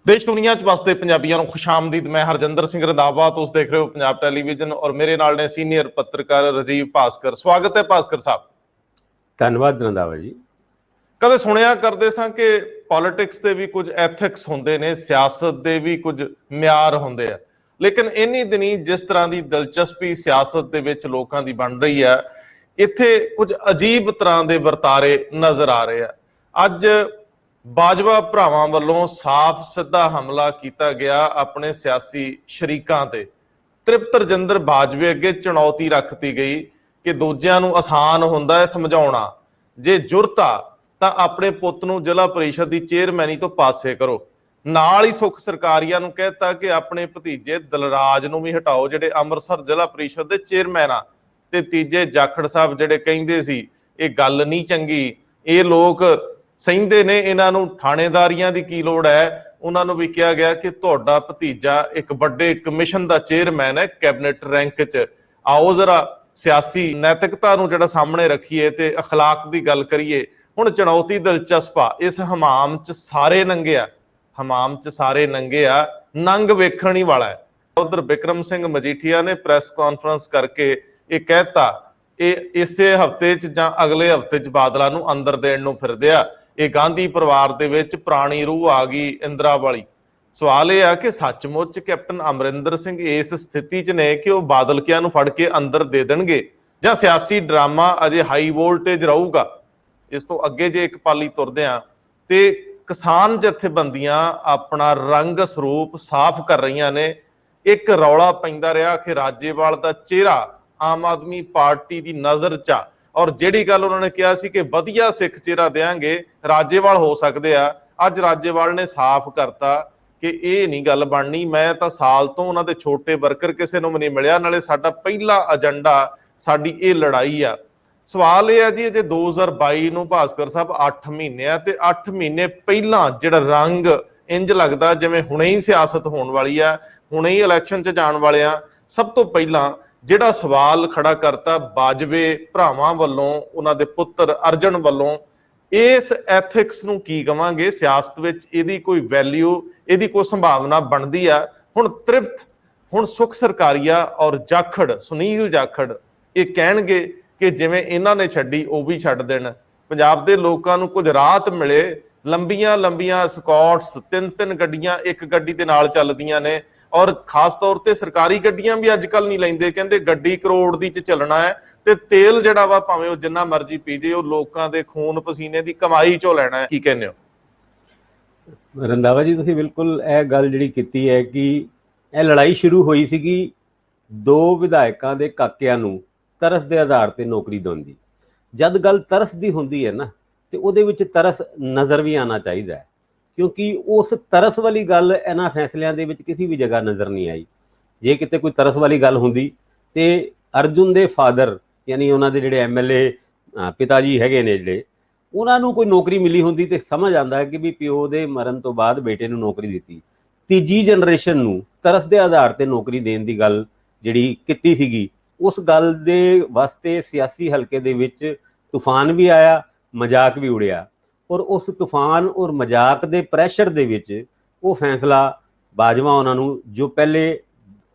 देश दुनिया च बसते पंजाबियों को खुशामदीद। मैं हरजिंदर सिंह रंधावा, तुम देख रहे हो पंजाब टेलीविजन और मेरे नाल ने सीनियर पत्रकार राजीव भास्कर। स्वागत है भास्कर साहब। धन्यवाद रंधावा जी। कदे सुनिया करते सा कि पॉलिटिक्स के भी कुछ एथिक्स होंदे ने, सियासत के भी कुछ म्यार होंदे आ, लेकिन इन्हीं दिनी जिस तरह की दिलचस्पी सियासत दे विच लोकां दी बन रही है, इत्थे कुछ अजीब तरह के वरतारे नजर आ रहे हैं। अज बाजवा भरावां वल्लों साफ सिद्धा हमला किया गया अपने सियासी शरीकां ते। तृप्त रजिंदर बाजवे अगे चुनौती रखती गई कि दूजिਆਂ ਨੂੰ आसान ਹੁੰਦਾ है समझाउणा, जे जुरत आ ਤਾਂ ਆਪਣੇ ਪੁੱਤ ਨੂੰ ਜ਼ਿਲ੍ਹਾ ਪਰਿਸ਼ਦ ਦੀ ਚੇਅਰਮੈਨੀ ਤੋਂ ਪਾਸੇ ਕਰੋ। ਨਾਲ ਹੀ ਸੁਖ ਸਰਕਾਰੀਆ ਨੂੰ ਕਹਿਤਾ ਕਿ ਆਪਣੇ ਭਤੀਜੇ ਦਲਰਾਜ ਨੂੰ ਵੀ ਹਟਾਓ ਜਿਹੜੇ ਅੰਮ੍ਰਿਤਸਰ ਜ਼ਿਲ੍ਹਾ ਪਰਿਸ਼ਦ ਦੇ ਚੇਅਰਮੈਨ ਆ। ਤੇ ਤੀਜੇ ਜਾਖੜ ਸਾਹਿਬ ਜਿਹੜੇ ਕਹਿੰਦੇ ਸੀ ਇਹ ਗੱਲ ਨਹੀਂ ਚੰਗੀ, ਇਹ ਲੋਕ ਸਹਿੰਦੇ ਨੇ, ਇਹਨਾਂ ਨੂੰ ਥਾਣੇਦਾਰੀਆਂ ਦੀ ਕੀ ਲੋੜ ਹੈ। ਉਹਨਾਂ ਨੂੰ ਵੀ ਕਿਹਾ ਗਿਆ ਕਿ ਤੁਹਾਡਾ ਭਤੀਜਾ ਇੱਕ ਵੱਡੇ ਕਮਿਸ਼ਨ ਦਾ ਚੇਅਰਮੈਨ ਹੈ ਕੈਬਨਿਟ ਰੈਂਕ 'ਚ। ਆਓ ਜ਼ਰਾ ਸਿਆਸੀ ਨੈਤਿਕਤਾ ਨੂੰ ਜਿਹੜਾ ਸਾਹਮਣੇ ਰੱਖੀਏ ਤੇ ਅਖਲਾਕ ਦੀ ਗੱਲ ਕਰੀਏ। ਹੁਣ ਚੁਣੌਤੀ ਦਿਲਚਸਪ ਆ, ਇਸ ਹਮਾਮ 'ਚ ਸਾਰੇ ਨੰਗੇ ਆ, ਹਮਾਮ 'ਚ ਸਾਰੇ ਨੰਗੇ ਆ, ਨੰਗ ਵੇਖਣ ਹੀ ਵਾਲਾ ਹੈ। ਉਧਰ ਬਿਕਰਮ ਸਿੰਘ ਮਜੀਠੀਆ ਨੇ ਪ੍ਰੈਸ ਕਾਨਫਰੰਸ ਕਰਕੇ ਇਹ ਕਹਿਤਾ ਇਹ ਇਸੇ ਹਫਤੇ 'ਚ ਜਾਂ ਅਗਲੇ ਹਫਤੇ 'ਚ ਬਾਦਲਾਂ ਨੂੰ ਅੰਦਰ ਦੇਣ ਨੂੰ ਫਿਰਦੇ ਆ। ਇਹ ਗਾਂਧੀ ਪਰਿਵਾਰ ਦੇ ਵਿੱਚ ਪੁਰਾਣੀ ਰੂਹ ਆ ਗਈ ਇੰਦਰਾ ਵਾਲੀ। ਸਵਾਲ ਇਹ ਆ ਕਿ ਸੱਚਮੁੱਚ ਕੈਪਟਨ ਅਮਰਿੰਦਰ ਸਿੰਘ ਇਸ ਸਥਿਤੀ 'ਚ ਨੇ ਕਿ ਉਹ ਬਾਦਲਕਿਆਂ ਨੂੰ ਫੜ ਕੇ ਅੰਦਰ ਦੇ ਦੇਣਗੇ ਜਾਂ ਸਿਆਸੀ ਡਰਾਮਾ ਅਜੇ ਹਾਈ ਵੋਲਟੇਜ ਰਹੂਗਾ। ਇਸ ਤੋਂ ਅੱਗੇ ਜੇ ਇੱਕ ਪਾਲੀ ਤੁਰਦੇ ਆ ਤੇ ਕਿਸਾਨ ਜਥੇਬੰਦੀਆਂ ਆਪਣਾ ਰੰਗ ਸਰੂਪ ਸਾਫ਼ ਕਰ ਰਹੀਆਂ ਨੇ। ਇੱਕ ਰੌਲਾ ਪੈਂਦਾ ਰਿਹਾ ਕਿ ਰਾਜੇਵਾਲ ਦਾ ਚਿਹਰਾ ਆਮ ਆਦਮੀ ਪਾਰਟੀ ਦੀ ਨਜ਼ਰ 'ਚ ਆ, ਔਰ ਜਿਹੜੀ ਗੱਲ ਉਹਨਾਂ ਨੇ ਕਿਹਾ ਸੀ ਕਿ ਵਧੀਆ ਸਿੱਖ ਚਿਹਰਾ ਦੇਾਂਗੇ ਰਾਜੇਵਾਲ ਹੋ ਸਕਦੇ ਆ, ਅੱਜ ਰਾਜੇਵਾਲ ਨੇ ਸਾਫ਼ ਕਰਤਾ ਕਿ ਇਹ ਨਹੀਂ ਗੱਲ ਬਣਨੀ। ਮੈਂ ਤਾਂ ਸਾਲ ਤੋਂ ਉਹਨਾਂ ਦੇ ਛੋਟੇ ਵਰਕਰ ਕਿਸੇ ਨੂੰ ਵੀ ਨਹੀਂ ਮਿਲਿਆ, ਨਾਲੇ ਸਾਡਾ ਪਹਿਲਾ ਏਜੰਡਾ ਸਾਡੀ ਇਹ ਲੜਾਈ ਆ। ਸਵਾਲ ਇਹ ਆ ਜੀ, ਜੇ 2022 ਨੂੰ ਭਾਸਕਰ ਸਾਹਿਬ 8 ਮਹੀਨੇ ਆ ਤੇ 8 ਮਹੀਨੇ ਪਹਿਲਾਂ ਜਿਹੜਾ ਰੰਗ ਇੰਜ ਲੱਗਦਾ ਜਿਵੇਂ ਹੁਣੇ ਹੀ ਸਿਆਸਤ ਹੋਣ ਵਾਲੀ ਆ, ਹੁਣੇ ਹੀ ਇਲੈਕਸ਼ਨ 'ਚ ਜਾਣ ਵਾਲੇ ਆ। ਸਭ ਤੋਂ ਪਹਿਲਾਂ ਜਿਹੜਾ ਸਵਾਲ ਖੜਾ ਕਰਤਾ ਬਾਜਵੇ ਭਰਾਵਾਂ ਵੱਲੋਂ, ਉਹਨਾਂ ਦੇ ਪੁੱਤਰ ਅਰਜਨ ਵੱਲੋਂ, ਇਸ ਐਥਿਕਸ ਨੂੰ ਕੀ ਕਵਾਂਗੇ? ਸਿਆਸਤ ਵਿੱਚ ਇਹਦੀ ਕੋਈ ਵੈਲਿਊ, ਇਹਦੀ ਕੋਈ ਸੰਭਾਵਨਾ ਬਣਦੀ ਆ? ਹੁਣ ਸੁਖ ਸਰਕਾਰੀਆ ਔਰ ਜਾਖੜ, ਸੁਨੀਲ ਜਾਖੜ ਇਹ ਕਹਿਣਗੇ ਕਿ ਜਿਵੇਂ ਇਹਨਾਂ ਨੇ ਛੱਡੀ ਉਹ ਵੀ ਛੱਡ ਦੇਣ। ਪੰਜਾਬ ਦੇ ਲੋਕਾਂ ਨੂੰ ਕੁਝ ਰਾਹਤ ਮਿਲੇ। ਲੰਬੀਆਂ ਲੰਬੀਆਂ ਸਕਾਟਸ, 3-3 ਗੱਡੀਆਂ ਇੱਕ ਗੱਡੀ ਦੇ ਨਾਲ ਚੱਲਦੀਆਂ ਨੇ, ਔਰ ਖਾਸ ਤੌਰ ਤੇ ਸਰਕਾਰੀ ਗੱਡੀਆਂ ਵੀ ਅੱਜ ਕੱਲ ਨਹੀਂ ਲੈਂਦੇ। ਕਹਿੰਦੇ ਗੱਡੀ ਕਰੋੜ ਦੀ 'ਚ ਚੱਲਣਾ ਹੈ ਤੇ ਤੇਲ ਜਿਹੜਾ ਵਾ ਭਾਵੇਂ ਉਹ ਜਿੰਨਾ ਮਰਜ਼ੀ ਪੀ ਜੇ, ਉਹ ਲੋਕਾਂ ਦੇ ਖੂਨ ਪਸੀਨੇ ਦੀ ਕਮਾਈ 'ਚੋਂ ਲੈਣਾ ਹੈ। ਕੀ ਕਹਿੰਦੇ ਹੋ ਰੰਧਾਵਾ ਜੀ? ਤੁਸੀਂ ਬਿਲਕੁਲ ਇਹ ਗੱਲ ਜਿਹੜੀ ਕੀਤੀ ਹੈ ਕਿ ਇਹ ਲੜਾਈ ਸ਼ੁਰੂ ਹੋਈ ਸੀਗੀ ਦੋ ਵਿਧਾਇਕਾਂ ਦੇ ਕਾਕਿਆਂ ਨੂੰ ਤਰਸ ਦੇ ਆਧਾਰ ਤੇ ਨੌਕਰੀ ਦੇਣ ਦੀ। ਜਦ ਗੱਲ ਤਰਸ ਦੀ ਹੁੰਦੀ ਹੈ ਨਾ, ਤੇ ਉਹਦੇ ਵਿੱਚ ਤਰਸ ਨਜ਼ਰ ਵੀ ਆਉਣਾ ਚਾਹੀਦਾ ਹੈ, ਕਿਉਂਕਿ ਉਸ ਤਰਸ ਵਾਲੀ ਗੱਲ ਇਹਨਾਂ ਫੈਸਲਿਆਂ ਦੇ ਵਿੱਚ ਕਿਸੇ ਵੀ ਜਗ੍ਹਾ ਨਜ਼ਰ ਨਹੀਂ ਆਈ। ਜੇ ਕਿਤੇ ਕੋਈ ਤਰਸ ਵਾਲੀ ਗੱਲ ਹੁੰਦੀ ਤੇ ਅਰਜੁਨ ਦੇ ਫਾਦਰ ਯਾਨੀ ਉਹਨਾਂ ਦੇ ਜਿਹੜੇ MLA ਪਿਤਾ ਜੀ ਹੈਗੇ ਨੇ, ਜਿਹੜੇ ਉਹਨਾਂ ਨੂੰ ਕੋਈ ਨੌਕਰੀ ਮਿਲੀ ਹੁੰਦੀ ਤੇ ਸਮਝ ਆਉਂਦਾ ਹੈ ਕਿ ਵੀ ਪਿਓ ਦੇ ਮਰਨ ਤੋਂ ਬਾਅਦ ਬੇਟੇ ਨੂੰ ਨੌਕਰੀ ਦਿੱਤੀ। ਤੀਜੀ ਜਨਰੇਸ਼ਨ ਨੂੰ ਤਰਸ ਦੇ ਆਧਾਰ ਤੇ ਨੌਕਰੀ ਦੇਣ ਦੀ ਗੱਲ ਜਿਹੜੀ ਕੀਤੀ ਸੀਗੀ, ਉਸ ਗੱਲ ਦੇ ਵਾਸਤੇ ਸਿਆਸੀ ਹਲਕੇ ਦੇ ਵਿੱਚ ਤੂਫਾਨ ਵੀ ਆਇਆ, ਮਜ਼ਾਕ ਵੀ ਉੜਿਆ, ਔਰ ਉਸ ਤੂਫਾਨ ਔਰ ਮਜ਼ਾਕ ਦੇ ਪ੍ਰੈਸ਼ਰ ਦੇ ਵਿੱਚ ਉਹ ਫੈਸਲਾ ਬਾਜਵਾ ਉਹਨਾਂ ਨੂੰ, ਜੋ ਪਹਿਲੇ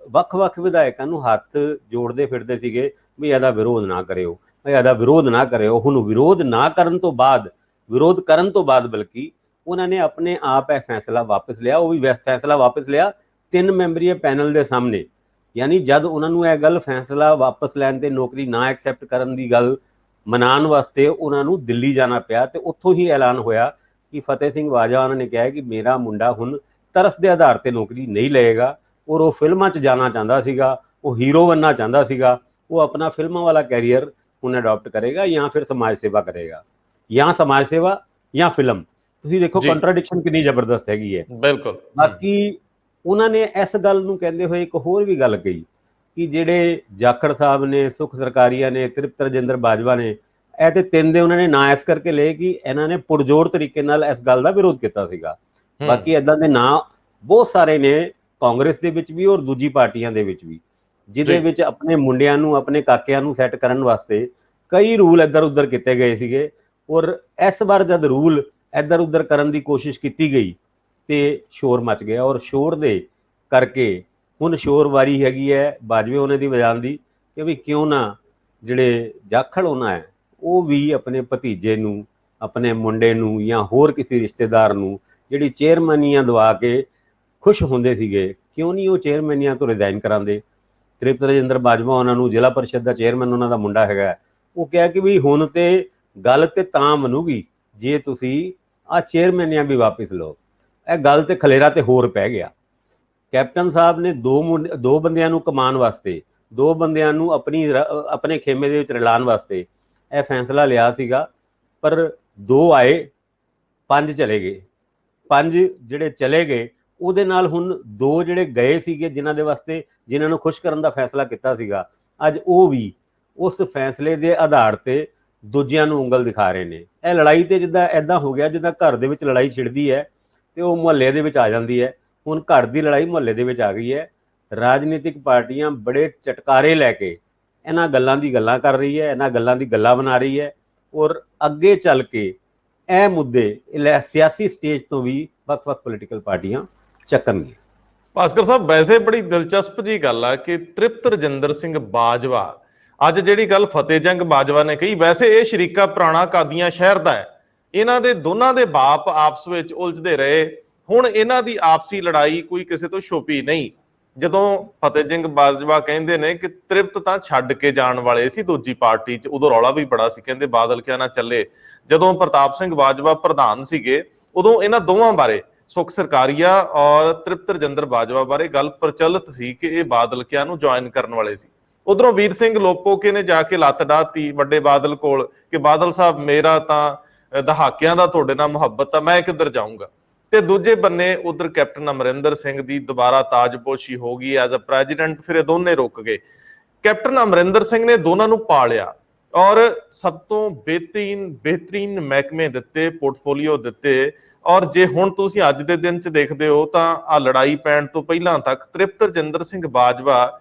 ਵੱਖ-ਵੱਖ ਵਿਧਾਇਕਾਂ ਨੂੰ ਹੱਥ ਜੋੜਦੇ ਫਿਰਦੇ ਸੀਗੇ ਵੀ ਇਹਦਾ ਵਿਰੋਧ ਨਾ ਕਰਿਓ, ਇਹਦਾ ਵਿਰੋਧ ਨਾ ਕਰਿਓ, ਹੁਣ ਵਿਰੋਧ ਕਰਨ ਤੋਂ ਬਾਅਦ ਬਲਕਿ ਉਹਨਾਂ ਨੇ ਆਪਣੇ ਆਪ ਇਹ ਫੈਸਲਾ ਵਾਪਸ ਲਿਆ। ਉਹ ਵੀ ਫੈਸਲਾ ਵਾਪਸ ਲਿਆ 3 ਮੈਂਬਰੀ ਪੈਨਲ ਦੇ ਸਾਹਮਣੇ। ਯਾਨੀ ਜਦ ਉਹਨਾਂ ਨੂੰ ਇਹ ਗੱਲ ਫੈਸਲਾ ਵਾਪਸ ਲੈਣ ਤੇ ਨੌਕਰੀ ਨਾ ਐਕਸੈਪਟ ਕਰਨ ਦੀ ਗੱਲ ਮਨਾਉਣ ਵਾਸਤੇ ਉਹਨਾਂ ਨੂੰ ਦਿੱਲੀ ਜਾਣਾ ਪਿਆ, ਤੇ ਉੱਥੋਂ ਹੀ ਐਲਾਨ ਹੋਇਆ ਕਿ ਫਤਿਹ ਸਿੰਘ ਬਾਜਵਾ ਉਹਨਾਂ ਨੇ ਕਿਹਾ ਕਿ ਮੇਰਾ ਮੁੰਡਾ ਹੁਣ ਤਰਸ ਦੇ ਆਧਾਰ ਤੇ ਨੌਕਰੀ ਨਹੀਂ ਲਏਗਾ, ਔਰ ਉਹ ਫਿਲਮਾਂ 'ਚ ਜਾਣਾ ਚਾਹੁੰਦਾ ਸੀਗਾ, ਉਹ ਹੀਰੋ ਬਣਨਾ ਚਾਹੁੰਦਾ ਸੀਗਾ, ਉਹ ਆਪਣਾ ਫਿਲਮਾਂ ਵਾਲਾ ਕੈਰੀਅਰ ਹੁਣ ਅਡਾਪਟ ਕਰੇਗਾ ਜਾਂ ਫਿਰ ਸਮਾਜ ਸੇਵਾ ਕਰੇਗਾ, ਜਾਂ ਸਮਾਜ ਸੇਵਾ ਜਾਂ ਫਿਲਮ। ਤੁਸੀਂ ਦੇਖੋ ਕੰਟਰਾਡਿਕਸ਼ਨ ਕਿੰਨੀ ਜ਼ਬਰਦਸਤ ਹੈਗੀ ਹੈ। ਬਿਲਕੁਲ। ਬਾਕੀ ਉਹਨਾਂ ਨੇ ਇਸ ਗੱਲ ਨੂੰ ਕਹਿੰਦੇ ਹੋਏ ਇੱਕ ਹੋਰ ਵੀ ਗੱਲ ਕਹੀ ਕਿ ਜਿਹੜੇ ਜਾਖੜ ਸਾਹਿਬ ਨੇ, ਸੁਖ ਸਰਕਾਰੀਆ ਨੇ, ਤ੍ਰਿਪਤ ਰਜਿੰਦਰ ਬਾਜਵਾ ਨੇ, ਇਹ ਤੇ 3 ਦੇ ਉਹਨਾਂ ਨੇ ਨਾਂ ਇਸ ਕਰਕੇ ਲਏ ਕਿ ਇਹਨਾਂ ਨੇ ਪੁਰਜੋਰ ਤਰੀਕੇ ਨਾਲ ਇਸ ਗੱਲ ਦਾ ਵਿਰੋਧ ਕੀਤਾ ਸੀਗਾ। ਬਾਕੀ ਏਦਾਂ ਦੇ ਨਾਂ ਬਹੁਤ ਸਾਰੇ ਨੇ ਕਾਂਗਰਸ ਦੇ ਵਿੱਚ ਵੀ ਔਰ ਦੂਜੀ ਪਾਰਟੀਆਂ ਦੇ ਵਿੱਚ ਵੀ, ਜਿਹਦੇ ਵਿੱਚ ਆਪਣੇ ਮੁੰਡਿਆਂ ਨੂੰ, ਆਪਣੇ ਕਾਕਿਆਂ ਨੂੰ ਸੈੱਟ ਕਰਨ ਵਾਸਤੇ ਕਈ ਰੂਲ ਇੱਧਰ ਉੱਧਰ ਕੀਤੇ ਗਏ ਸੀਗੇ। ਔਰ ਇਸ ਵਾਰ ਜਦ ਰੂਲ ਇੱਧਰ ਉੱਧਰ ਕਰਨ ਦੀ ਕੋਸ਼ਿਸ਼ ਕੀਤੀ ਗਈ ਤੇ ਸ਼ੋਰ ਮਚ ਗਿਆ, ਔਰ ਸ਼ੋਰ ਦੇ ਕਰਕੇ ਹੁਣ ਸ਼ੋਰ ਵਾਰੀ ਹੈਗੀ ਹੈ ਬਾਜਵੇ ਉਹਨਾਂ ਦੀ ਵਜਾਉਣ ਦੀ ਕਿ ਵੀ ਕਿਉਂ ਨਾ ਜਿਹੜੇ ਜਾਖੜ ਹੋਣਾ ਹੈ ਉਹ ਵੀ ਆਪਣੇ ਭਤੀਜੇ ਨੂੰ, ਆਪਣੇ ਮੁੰਡੇ ਨੂੰ ਜਾਂ ਹੋਰ ਕਿਸੇ ਰਿਸ਼ਤੇਦਾਰ ਨੂੰ ਜਿਹੜੀ ਚੇਅਰਮੈਨੀਆਂ ਦਵਾ ਕੇ ਖੁਸ਼ ਹੁੰਦੇ ਸੀਗੇ, ਕਿਉਂ ਨਹੀਂ ਉਹ ਚੇਅਰਮੈਨੀਆਂ ਤੋਂ ਰਿਜ਼ਾਈਨ ਕਰਾਉਂਦੇ। ਤ੍ਰਿਪਤ ਰਜਿੰਦਰ ਬਾਜਵਾ ਉਹਨਾਂ ਨੂੰ, ਜ਼ਿਲ੍ਹਾ ਪਰਿਸ਼ਦ ਦਾ ਚੇਅਰਮੈਨ ਉਹਨਾਂ ਦਾ ਮੁੰਡਾ ਹੈਗਾ, ਉਹ ਕਿਹਾ ਕਿ ਵੀ ਹੁਣ ਤੇ ਗੱਲ ਤੇ ਤਾਂ ਬਣੂਗੀ ਜੇ ਤੁਸੀਂ ਆਹ ਚੇਅਰਮੈਨੀਆਂ ਵੀ ਵਾਪਸ ਲਓ। ਇਹ ਗੱਲ ਤੇ ਖਲੇਰਾ ਤੇ ਹੋਰ ਪੈ ਗਿਆ। ਕੈਪਟਨ ਸਾਹਿਬ ਨੇ ਦੋ ਬੰਦਿਆਂ ਨੂੰ ਕਮਾਉਣ ਵਾਸਤੇ, ਦੋ ਬੰਦਿਆਂ ਨੂੰ ਆਪਣੇ ਖੇਮੇ ਦੇ ਵਿੱਚ ਰਲਾਉਣ ਵਾਸਤੇ ਇਹ ਫੈਸਲਾ ਲਿਆ ਸੀਗਾ, ਪਰ 2 ਆਏ 5 ਚਲੇ ਗਏ। 5 ਜਿਹੜੇ ਚਲੇ ਗਏ ਉਹਦੇ ਨਾਲ ਹੁਣ 2 ਜਿਹੜੇ ਗਏ ਸੀਗੇ ਜਿਨ੍ਹਾਂ ਨੂੰ ਖੁਸ਼ ਕਰਨ ਦਾ ਫੈਸਲਾ ਕੀਤਾ ਸੀਗਾ, ਅੱਜ ਉਹ ਵੀ ਉਸ ਫੈਸਲੇ ਦੇ ਆਧਾਰ ਤੇ ਦੂਜਿਆਂ ਨੂੰ ਉਂਗਲ ਦਿਖਾ ਰਹੇ ਨੇ। ਇਹ ਲੜਾਈ ਤੇ ਜਿੱਦਾਂ ਐਦਾਂ ਹੋ ਗਿਆ ਜਿੱਦਾਂ ਘਰ ਦੇ ਵਿੱਚ ਲੜਾਈ ਛਿੜਦੀ ਹੈ ਤੇ ਉਹ ਮੁਹੱਲੇ ਦੇ ਵਿੱਚ ਆ ਜਾਂਦੀ ਹੈ। ਹੁਣ ਘਰ ਦੀ ਲੜਾਈ ਮੁਹੱਲੇ ਦੇ ਵਿੱਚ ਆ ਗਈ ਹੈ। ਰਾਜਨੀਤਿਕ ਪਾਰਟੀਆਂ ਬੜੇ ਚਟਕਾਰੇ ਲੈ ਕੇ ਇਹਨਾਂ ਗੱਲਾਂ ਦੀ ਗੱਲਾਂ ਕਰ ਰਹੀ ਹੈ, ਇਹਨਾਂ ਗੱਲਾਂ ਦੀ ਗੱਲਾਂ ਬਣਾ ਰਹੀ ਹੈ, ਔਰ ਅੱਗੇ ਚੱਲ ਕੇ ਇਹ ਮੁੱਦੇ ਸਿਆਸੀ ਸਟੇਜ ਤੋਂ ਵੀ ਵੱਖ-ਵੱਖ ਪੋਲੀਟੀਕਲ ਪਾਰਟੀਆਂ ਚੱਕਣਗੇ। ਭਾਸਕਰ ਸਾਹਿਬ, ਵੈਸੇ ਬੜੀ ਦਿਲਚਸਪ ਜੀ ਗੱਲ ਆ ਕਿ ਤ੍ਰਿਪਤ ਰਜਿੰਦਰ ਸਿੰਘ ਬਾਜਵਾ, ਅੱਜ ਜਿਹੜੀ ਗੱਲ ਫਤਿਹ ਜੰਗ ਬਾਜਵਾ ਨੇ ਕਹੀ, ਵੈਸੇ ਇਹ ਸ਼ਰੀਕਾ ਪੁਰਾਣਾ ਕਾਦੀਆਂ ਸ਼ਹਿਰ ਦਾ ਹੈ। ਇਹਨਾਂ ਦੇ ਦੋਨਾਂ ਦੇ ਬਾਪ ਆਪਸ ਵਿੱਚ ਉਲਝਦੇ ਰਹੇ। ਹੁਣ ਇਹਨਾਂ ਦੀ ਆਪਸੀ ਲੜਾਈ ਕੋਈ ਕਿਸੇ ਤੋਂ ਛੁਪੀ ਨਹੀਂ। ਜਦੋਂ ਫਤਿਹ ਸਿੰਘ ਬਾਜਵਾ ਕਹਿੰਦੇ ਨੇ ਕਿ ਤ੍ਰਿਪਤ ਤਾਂ ਛੱਡ ਕੇ ਜਾਣ ਵਾਲੇ ਸੀ ਦੂਜੀ ਪਾਰਟੀ 'ਚ, ਉਦੋਂ ਰੌਲਾ ਵੀ ਬੜਾ ਸੀ, ਕਹਿੰਦੇ ਬਾਦਲ ਕਿਆ ਨਾ ਚੱਲੇ। ਜਦੋਂ ਪ੍ਰਤਾਪ ਸਿੰਘ ਬਾਜਵਾ ਪ੍ਰਧਾਨ ਸੀਗੇ ਉਦੋਂ ਇਹਨਾਂ ਦੋਵਾਂ ਬਾਰੇ, ਸੁਖ ਸਰਕਾਰੀਆ ਔਰ ਤ੍ਰਿਪਤ ਰਜਿੰਦਰ ਬਾਜਵਾ ਬਾਰੇ ਗੱਲ ਪ੍ਰਚਲਿਤ ਸੀ ਕਿ ਇਹ ਬਾਦਲ ਕਿਆ ਨੂੰ ਜੁਆਇਨ ਕਰਨ ਵਾਲੇ ਸੀ। ਉਧਰੋਂ ਵੀਰ ਸਿੰਘ ਲੋਪੋਕੇ ਨੇ ਜਾ ਕੇ ਲੱਤ ਡਾਹਤੀ ਵੱਡੇ ਬਾਦਲ ਕੋਲ ਕਿ ਬਾਦਲ ਸਾਹਿਬ ਮੇਰਾ ਤਾਂ ਦਹਾਕਿਆਂ ਦਾ ਤੁਹਾਡੇ ਨਾਲ ਮੁਹੱਬਤ ਆ, ਮੈਂ ਕਿੱਧਰ ਜਾਊਂਗਾ। ਤੇ ਦੂਜੇ ਬੰਨੇ ਉਧਰ ਕੈਪਟਨ ਅਮਰਿੰਦਰ ਸਿੰਘ ਦੀ ਦੁਬਾਰਾ ਤਾਜਪੋਸ਼ੀ ਹੋ ਗਈ ਐਜ਼ ਅ ਪ੍ਰੈਜ਼ੀਡੈਂਟ। ਫਿਰ ਇਹ ਦੋਨੇ ਰੁਕ ਗਏ। ਕੈਪਟਨ ਅਮਰਿੰਦਰ ਸਿੰਘ ਨੇ ਦੋਨਾਂ ਨੂੰ ਪਾਲਿਆ ਔਰ ਸਭ ਤੋਂ ਬਿਹਤਰੀਨ ਮਹਿਕਮੇ ਦਿੱਤੇ, ਪੋਰਟਫੋਲੀਓ ਦਿੱਤੇ। ਔਰ ਜੇ ਹੁਣ ਤੁਸੀਂ ਅੱਜ ਦੇ ਦਿਨ 'ਚ ਦੇਖਦੇ ਹੋ ਤਾਂ ਆ ਲੜਾਈ ਪੈਣ ਤੋਂ ਪਹਿਲਾਂ ਤੱਕ ਤ੍ਰਿਪਤ ਰਜਿੰਦਰ ਸਿੰਘ ਬਾਜਵਾ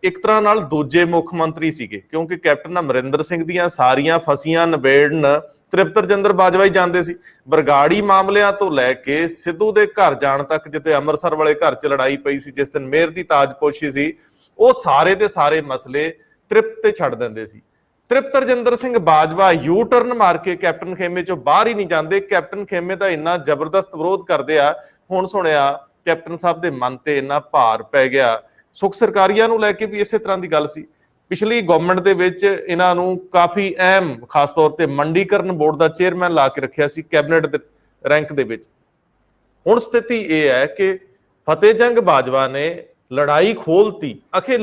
ਇੱਕ ਤਰ੍ਹਾਂ ਨਾਲ ਦੂਜੇ ਮੁੱਖ ਮੰਤਰੀ ਸੀਗੇ, ਕਿਉਂਕਿ ਕੈਪਟਨ ਅਮਰਿੰਦਰ ਸਿੰਘ ਦੀਆਂ ਸਾਰੀਆਂ ਫਸੀਆਂ ਨਿਬੇੜਨ ਤ੍ਰਿਪਤ ਰਜਿੰਦਰ ਬਾਜਵਾ ਹੀ ਜਾਂਦੇ ਸੀ। ਬਰਗਾੜੀ ਮਾਮਲਿਆਂ ਤੋਂ ਲੈ ਕੇ ਸਿੱਧੂ ਦੇ ਘਰ ਜਾਣ ਤੱਕ, ਜਿੱਥੇ ਅੰਮ੍ਰਿਤਸਰ ਵਾਲੇ ਘਰ 'ਚ ਲੜਾਈ ਪਈ ਸੀ ਜਿਸ ਦਿਨ ਮੇਅਰ ਦੀ ਤਾਜਪੋਸ਼ੀ ਸੀ, ਉਹ ਸਾਰੇ ਦੇ ਸਾਰੇ ਮਸਲੇ ਤ੍ਰਿਪਤ ਤੇ ਛੱਡ ਦਿੰਦੇ ਸੀ। ਤ੍ਰਿਪਤ ਰਜਿੰਦਰ ਸਿੰਘ ਬਾਜਵਾ ਯੂ ਟਰਨ ਮਾਰ ਕੇ ਕੈਪਟਨ ਖੇਮੇ ਚੋਂ ਬਾਹਰ ਹੀ ਨਹੀਂ ਜਾਂਦੇ। ਕੈਪਟਨ ਖੇਮੇ ਦਾ ਇੰਨਾ ਜ਼ਬਰਦਸਤ ਵਿਰੋਧ ਕਰਦੇ ਆ। ਹੁਣ ਸੁਣਿਆ ਕੈਪਟਨ ਸਾਹਿਬ ਦੇ ਮਨ ਤੇ ਇੰਨਾ ਭਾਰ ਪੈ ਗਿਆ। ਸੁਖ ਸਰਕਾਰੀਆ ਨੂੰ ਲੈ ਕੇ ਵੀ ਇਸੇ ਤਰ੍ਹਾਂ ਦੀ ਗੱਲ ਸੀ। ਪਿਛਲੀ ਗਵਰਨਮੈਂਟ ਦੇ ਵਿੱਚ ਇਹਨਾਂ ਨੂੰ ਕਾਫੀ ਅਹਿਮ, ਖਾਸ ਤੌਰ ਤੇ ਮੰਡੀਕਰਨ ਬੋਰਡ ਦਾ ਚੇਅਰਮੈਨ ਲਾ ਕੇ ਰੱਖਿਆ ਸੀ ਕੈਬਨਿਟ ਦੇ ਰੈਂਕ ਦੇ ਵਿੱਚ। ਹੁਣ ਸਥਿਤੀ ਇਹ ਹੈ ਕਿ ਫਤਿਹ ਜੰਗ ਬਾਜਵਾ ਨੇ ਲੜਾਈ ਖੋਲਤੀ। ਅਖੇ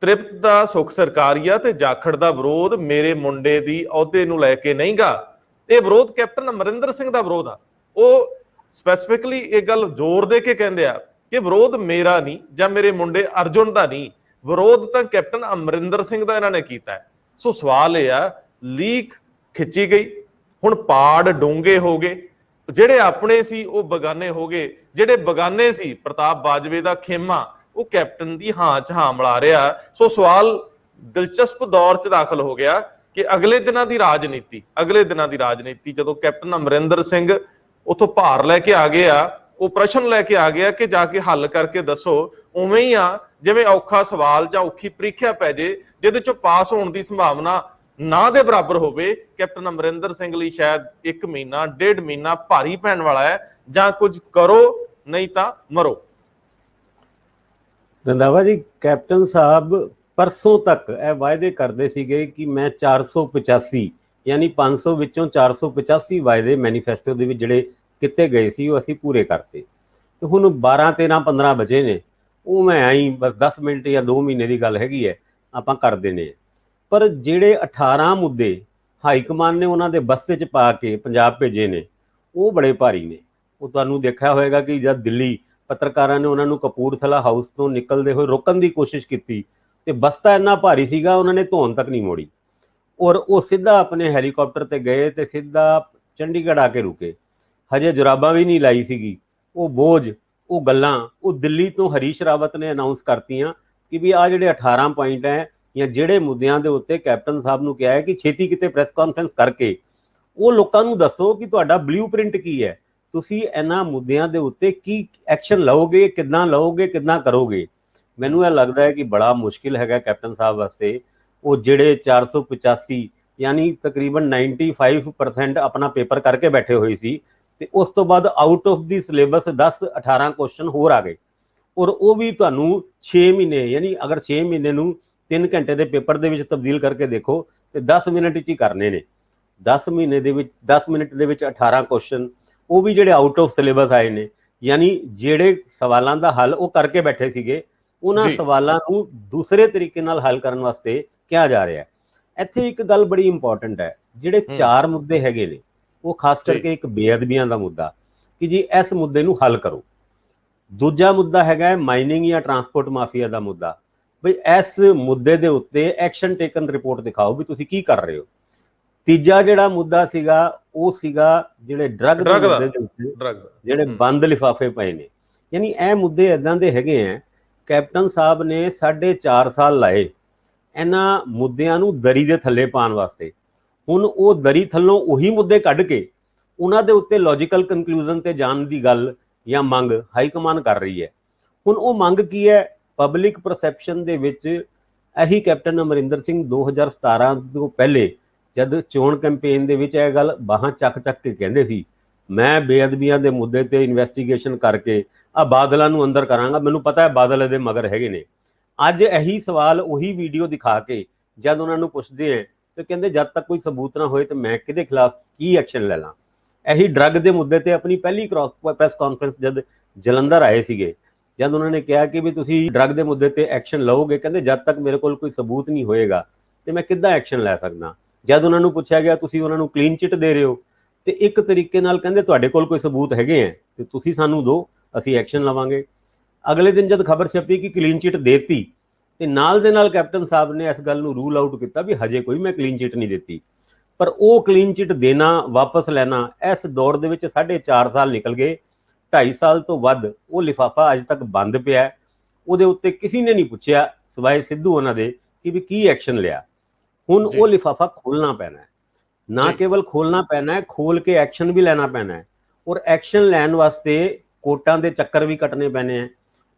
ਤ੍ਰਿਪਤ ਦਾ, ਸੁਖ ਸਰਕਾਰੀਆ ਤੇ ਜਾਖੜ ਦਾ ਵਿਰੋਧ ਮੇਰੇ ਮੁੰਡੇ ਦੀ ਅਹੁਦੇ ਨੂੰ ਲੈ ਕੇ ਨਹੀਂਗਾ, ਇਹ ਵਿਰੋਧ ਕੈਪਟਨ ਅਮਰਿੰਦਰ ਸਿੰਘ ਦਾ ਵਿਰੋਧ ਆ। ਉਹ ਸਪੈਸੀਫਿਕਲੀ ਇਹ ਗੱਲ ਜ਼ੋਰ ਦੇ ਕੇ ਕਹਿੰਦੇ ਆ ਕਿ ਵਿਰੋਧ ਮੇਰਾ ਨਹੀਂ ਜਾਂ ਮੇਰੇ ਮੁੰਡੇ ਅਰਜੁਨ ਦਾ ਨਹੀਂ, ਵਿਰੋਧ ਤਾਂ ਕੈਪਟਨ ਅਮਰਿੰਦਰ ਸਿੰਘ ਦਾ ਇਹਨਾਂ ਨੇ ਕੀਤਾ ਹੈ। ਸੋ ਸਵਾਲ ਇਹ ਆ, ਲੀਕ ਖਿੱਚੀ ਗਈ, ਹੁਣ ਪਾੜ ਡੂੰਘੇ ਹੋ ਗਏ। ਜਿਹੜੇ ਆਪਣੇ ਸੀ ਉਹ ਬਗਾਨੇ ਹੋ ਗਏ, ਜਿਹੜੇ ਬਗਾਨੇ ਸੀ ਪ੍ਰਤਾਪ ਬਾਜਵੇ ਦਾ ਖੇਮਾ ਉਹ ਕੈਪਟਨ ਦੀ ਹਾਂ 'ਚ ਹਾਂ ਮਿਲਾ ਰਿਹਾ। ਸੋ ਸਵਾਲ ਦਿਲਚਸਪ ਦੌਰ 'ਚ ਦਾਖਲ ਹੋ ਗਿਆ ਕਿ ਅਗਲੇ ਦਿਨਾਂ ਦੀ ਰਾਜਨੀਤੀ ਜਦੋਂ ਕੈਪਟਨ ਅਮਰਿੰਦਰ ਸਿੰਘ ਉਥੋਂ ਭਾਰ ਲੈ ਕੇ ਆ ਗਏ ਆ, ਉਹ ਪ੍ਰਸ਼ਨ ਲੈ ਕੇ ਆ ਗਿਆ ਕਿ ਜਾ ਕੇ ਹੱਲ ਕਰਕੇ ਦੱਸੋ। ਉਵੇਂ ਹੀ ਆ ਜਿਵੇਂ ਔਖਾ ਸਵਾਲ ਜਾਂ ਔਖੀ ਪ੍ਰੀਖਿਆ ਪੈ ਜੇ ਜਿਹਦੇ ਚੋਂ ਪਾਸ ਹੋਣ ਦੀ ਸੰਭਾਵਨਾ ਨਾ ਦੇ ਬਰਾਬਰ ਹੋਵੇ। ਕੈਪਟਨ ਅਮਰਿੰਦਰ ਸਿੰਘ ਲਈ ਸ਼ਾਇਦ 1 ਮਹੀਨਾ 1.5 ਮਹੀਨਾ ਭਾਰੀ ਪੈਣ ਵਾਲਾ ਹੈ। ਜਾਂ ਕੁਝ ਕਰੋ ਨਹੀਂ ਤਾਂ ਮਰੋ। ਰੰਧਾਵਾ ਜੀ, ਕੈਪਟਨ ਸਾਹਿਬ ਪਰਸੋਂ ਤੱਕ ਇਹ ਵਾਅਦੇ ਕਰਦੇ ਸੀਗੇ ਕਿ ਮੈਂ 485 ਯਾਨੀ 500 ਵਿੱਚੋਂ 485 ਵਾਅਦੇ ਮੈਨੀਫੈਸਟੋ ਦੇ ਵਿੱਚ ਜਿਹੜੇ ਕੀਤੇ ਗਏ ਸੀ ਉਹ ਅਸੀਂ ਪੂਰੇ ਕਰਤੇ। ਤੇ ਹੁਣ 12 13 15 ਬਚੇ ਨੇ, ਉਹ ਮੈਂ ਆਈ ਬਸ 10 ਮਿੰਟ ਜਾਂ 2 ਮਹੀਨੇ ਦੀ ਗੱਲ ਹੈਗੀ ਹੈ, ਆਪਾਂ ਕਰ ਦੇਣੇ। ਪਰ ਜਿਹੜੇ 18 ਮੁੱਦੇ ਹਾਈ ਕਮਾਨ ਨੇ ਉਹਨਾਂ ਦੇ ਬਸਤੇ 'ਚ ਪਾ ਕੇ ਪੰਜਾਬ ਭੇਜੇ ਨੇ ਉਹ ਬੜੇ ਭਾਰੀ ਨੇ। ਉਹ ਤੁਹਾਨੂੰ ਦੇਖਿਆ ਹੋਏਗਾ ਕਿ ਜਦ ਦਿੱਲੀ ਪੱਤਰਕਾਰਾਂ ਨੇ ਉਹਨਾਂ ਨੂੰ ਕਪੂਰਥਲਾ ਹਾਊਸ ਤੋਂ ਨਿਕਲਦੇ ਹੋਏ ਰੋਕਣ ਦੀ ਕੋਸ਼ਿਸ਼ ਕੀਤੀ ਤੇ ਬਸਤਾ ਇੰਨਾ ਭਾਰੀ ਸੀਗਾ ਉਹਨਾਂ ਨੇ ਧੌਣ ਤੱਕ ਨਹੀਂ ਮੋੜੀ, ਔਰ ਉਹ ਸਿੱਧਾ ਆਪਣੇ ਹੈਲੀਕਾਪਟਰ ਤੇ ਗਏ ਤੇ ਸਿੱਧਾ ਚੰਡੀਗੜ੍ਹ ਆ ਕੇ ਰੁਕੇ। ਹਜੇ ਜੁਰਾਬਾਂ ਵੀ ਨਹੀਂ ਲਾਈ ਸੀਗੀ। ਉਹ ਬੋਝ, ਉਹ ਗੱਲਾਂ ਉਹ ਦਿੱਲੀ ਤੋਂ ਹਰੀਸ਼ ਰਾਵਤ ਨੇ ਅਨਾਉਂਸ ਕਰਤੀਆਂ ਕਿ ਵੀ ਆਹ ਜਿਹੜੇ 18 ਪੁਆਇੰਟ ਹੈ ਜਾਂ ਜਿਹੜੇ ਮੁੱਦਿਆਂ ਦੇ ਉੱਤੇ ਕੈਪਟਨ ਸਾਹਿਬ ਨੂੰ ਕਿਹਾ ਹੈ ਕਿ ਛੇਤੀ ਕਿਤੇ ਪ੍ਰੈਸ ਕਾਨਫਰੰਸ ਕਰਕੇ ਉਹ ਲੋਕਾਂ ਨੂੰ ਦੱਸੋ ਕਿ ਤੁਹਾਡਾ ਬਲੂਪ੍ਰਿੰਟ ਕੀ ਹੈ, ਤੁਸੀਂ ਇਹਨਾਂ ਮੁੱਦਿਆਂ ਦੇ ਉੱਤੇ ਕੀ ਐਕਸ਼ਨ ਲਓਗੇ, ਕਿੱਦਾਂ ਲਓਗੇ, ਕਿੱਦਾਂ ਕਰੋਗੇ। ਮੈਨੂੰ ਇਹ ਲੱਗਦਾ ਹੈ ਕਿ ਬੜਾ ਮੁਸ਼ਕਿਲ ਹੈਗਾ ਕੈਪਟਨ ਸਾਹਿਬ ਵਾਸਤੇ। ਉਹ ਜਿਹੜੇ 485 ਯਾਨੀ ਤਕਰੀਬਨ 95% ਆਪਣਾ ਪੇਪਰ ਕਰਕੇ ਬੈਠੇ ਹੋਏ ਸੀ, ਤੇ ਉਸ ਤੋਂ ਬਾਅਦ out of the syllabus 10-18 question ਹੋਰ ਆ ਗਏ, ਔਰ ਉਹ ਵੀ ਤੁਹਾਨੂੰ 6 ਮਹੀਨੇ ਯਾਨੀ ਅਗਰ 6 ਮਹੀਨੇ ਨੂੰ 3 ਘੰਟੇ ਦੇ ਪੇਪਰ ਦੇ ਵਿੱਚ ਤਬਦੀਲ ਕਰਕੇ ਦੇਖੋ ਤੇ 10 ਮਿੰਟ ਵਿੱਚ ਹੀ ਕਰਨੇ ਨੇ। 10 ਮਹੀਨੇ ਦੇ ਵਿੱਚ 10 ਮਿੰਟ ਦੇ ਵਿੱਚ 18 ਕੁਐਸਚਨ, ਉਹ ਵੀ ਜਿਹੜੇ ਆਊਟ ਆਫ ਸਿਲੇਬਸ ਆਏ ਨੇ, ਯਾਨੀ ਜਿਹੜੇ ਸਵਾਲਾਂ ਦਾ ਹੱਲ ਉਹ ਕਰਕੇ ਬੈਠੇ ਸੀਗੇ, ਉਹਨਾਂ ਸਵਾਲਾਂ ਨੂੰ ਦੂਸਰੇ ਤਰੀਕੇ ਨਾਲ ਹੱਲ ਕਰਨ ਵਾਸਤੇ ਕਿਹਾ ਜਾ ਰਿਹਾ ਹੈ। ਇੱਥੇ ਇੱਕ ਗੱਲ ਬੜੀ ਇੰਪੋਰਟੈਂਟ ਹੈ, ਜਿਹੜੇ 4 ਮੁੱਦੇ ਹੈਗੇ ਨੇ, ਉਹ ਖਾਸ ਕਰਕੇ ਇੱਕ ਬੇਅਦਬੀਆਂ ਦਾ ਮੁੱਦਾ ਕਿ ਜੀ ਇਸ ਮੁੱਦੇ ਨੂੰ ਹੱਲ ਕਰੋ। ਦੂਜਾ ਮੁੱਦਾ ਹੈਗਾ ਮਾਈਨਿੰਗ ਜਾਂ ਟਰਾਂਸਪੋਰਟ ਮਾਫੀਆ ਦਾ ਮੁੱਦਾ, ਬਈ ਇਸ ਮੁੱਦੇ ਦੇ ਉੱਤੇ ਐਕਸ਼ਨ ਟੇਕਨ ਰਿਪੋਰਟ ਦਿਖਾਓ ਵੀ ਤੁਸੀਂ ਕੀ ਕਰ ਰਹੇ ਹੋ। ਤੀਜਾ ਜਿਹੜਾ ਮੁੱਦਾ ਸੀਗਾ ਉਹ ਸੀਗਾ ਜਿਹੜੇ ਡਰੱਗ ਦੇ ਮੁੱਦੇ ਦੇ ਉੱਤੇ ਜਿਹੜੇ ਬੰਦ ਲਿਫਾਫੇ ਪਏ ਨੇ। ਯਾਨੀ ਇਹ ਮੁੱਦੇ ਇਦਾਂ ਦੇ ਹੈਗੇ ਆ, ਕੈਪਟਨ ਸਾਹਿਬ ਨੇ 4.5 ਸਾਲ ਲਾਏ ਇਹਨਾਂ ਮੁੱਦਿਆਂ ਨੂੰ ਦਰੀ ਦੇ ਥੱਲੇ ਪਾਉਣ ਵਾਸਤੇ। ਹੁਣ ਉਹ ਦਰੀ ਥੱਲੋਂ ਉਹੀ ਮੁੱਦੇ ਕੱਢ ਕੇ ਉਹਨਾਂ ਦੇ ਉੱਤੇ ਲੌਜੀਕਲ ਕਨਕਲੂਜਨ ਤੇ ਜਾਣ ਦੀ ਗੱਲ ਜਾਂ ਮੰਗ ਹਾਈ ਕਮਾਨ ਕਰ ਰਹੀ ਹੈ। ਹੁਣ ਉਹ ਮੰਗ ਕੀ ਹੈ? ਪਬਲਿਕ ਪਰਸੈਪਸ਼ਨ ਦੇ ਵਿੱਚ ਇਹੀ ਕੈਪਟਨ ਅਮਰਿੰਦਰ ਸਿੰਘ 2017 ਤੋਂ ਪਹਿਲੇ ਜਦ ਚੋਣ ਕੈਂਪੇਨ ਦੇ ਵਿੱਚ ਇਹ ਗੱਲ ਬਾਹਾਂ ਚੱਕ ਕੇ ਕਹਿੰਦੇ ਸੀ, ਮੈਂ ਬੇਅਦਬੀਆਂ ਦੇ ਮੁੱਦੇ ਤੇ ਇਨਵੈਸਟੀਗੇਸ਼ਨ ਕਰਕੇ ਆ ਬਾਦਲਾਂ ਨੂੰ ਅੰਦਰ ਕਰਾਂਗਾ, ਮੈਨੂੰ ਪਤਾ ਹੈ ਬਾਦਲ ਇਹਦੇ ਮਗਰ ਹੈਗੇ ਨੇ। ਅੱਜ ਇਹੀ ਸਵਾਲ ਉਹੀ ਵੀਡੀਓ ਦਿਖਾ ਕੇ ਜਦ ਉਹਨਾਂ ਨੂੰ ਪੁੱਛਦੇ ਆ ਤੇ ਕਹਿੰਦੇ ਜਦ ਤੱਕ ਕੋਈ ਸਬੂਤ ਨਾ ਹੋਏ ਤੇ ਮੈਂ ਕਿਹਦੇ ਖਿਲਾਫ ਕੀ ਐਕਸ਼ਨ ਲੈ ਲਾਂ। ਇਹੀ ਡਰੱਗ ਦੇ ਮੁੱਦੇ ਤੇ ਆਪਣੀ ਪਹਿਲੀ ਪ੍ਰੈਸ ਕਾਨਫਰੰਸ ਜਦ ਜਲੰਧਰ ਆਏ ਸੀਗੇ, ਜਦ ਉਹਨਾਂ ਨੇ ਕਿਹਾ ਕਿ ਵੀ ਤੁਸੀਂ ਡਰੱਗ ਦੇ ਮੁੱਦੇ ਤੇ ਐਕਸ਼ਨ ਲਓਗੇ, ਕਹਿੰਦੇ ਜਦ ਤੱਕ ਮੇਰੇ ਕੋਲ ਕੋਈ ਸਬੂਤ ਨਹੀਂ ਹੋਏਗਾ ਤੇ ਮੈਂ ਕਿੱਦਾਂ ਐਕਸ਼ਨ ਲੈ ਸਕਦਾ। ਜਦ ਉਹਨਾਂ ਨੂੰ ਪੁੱਛਿਆ ਗਿਆ ਤੁਸੀਂ ਉਹਨਾਂ ਨੂੰ ਕਲੀਨ ਚਿੱਟ ਦੇ ਰਹੇ ਹੋ, ਤੇ ਇੱਕ ਤਰੀਕੇ ਨਾਲ ਕਹਿੰਦੇ ਤੁਹਾਡੇ ਕੋਲ ਕੋਈ ਸਬੂਤ ਹੈਗੇ ਆ ਤੇ ਤੁਸੀਂ ਸਾਨੂੰ ਦਿਓ, ਅਸੀਂ ਐਕਸ਼ਨ ਲਵਾਂਗੇ। ਅਗਲੇ ਦਿਨ ਜਦ ਖਬਰ ਛਪੀ ਕਿ ਕਲੀਨ ਚਿੱਟ ਦੇਤੀ, ਤੇ ਨਾਲ ਦੇ ਨਾਲ ਕੈਪਟਨ ਸਾਹਿਬ ਨੇ ਇਸ ਗੱਲ ਨੂੰ ਰੂਲ ਆਊਟ ਕੀਤਾ ਵੀ ਹਜੇ ਕੋਈ ਮੈਂ ਕਲੀਨ ਚਿੱਟ ਨਹੀਂ ਦਿੱਤੀ। ਪਰ ਉਹ ਕਲੀਨ ਚਿੱਟ ਦੇਣਾ ਵਾਪਸ ਲੈਣਾ, ਇਸ ਦੌਰ ਦੇ ਵਿੱਚ 4.5 ਸਾਲ ਨਿਕਲ ਗਏ, 2.5 ਸਾਲ ਤੋਂ ਵੱਧ ਉਹ ਲਿਫਾਫਾ ਅੱਜ ਤੱਕ ਬੰਦ ਪਿਆ। ਉਹਦੇ ਉੱਤੇ ਕਿਸੇ ਨੇ ਨਹੀਂ ਪੁੱਛਿਆ ਸਿਵਾਏ ਸਿੱਧੂ ਉਹਨਾਂ ਦੇ ਕਿ ਵੀ ਕੀ ਐਕਸ਼ਨ ਲਿਆ। ਹੁਣ ਉਹ ਲਿਫਾਫਾ ਖੋਲਣਾ ਪੈਣਾ ਹੈ, ਨਾ ਕੇਵਲ ਖੋਲਣਾ ਪੈਣਾ ਹੈ, ਖੋਲ ਕੇ ਐਕਸ਼ਨ ਵੀ ਲੈਣਾ ਪੈਣਾ ਹੈ। ਔਰ ਐਕਸ਼ਨ ਲੈਣ ਵਾਸਤੇ ਕੋਰਟਾਂ ਦੇ ਚੱਕਰ ਵੀ ਕੱਟਣੇ ਪੈਣੇ ਹੈ।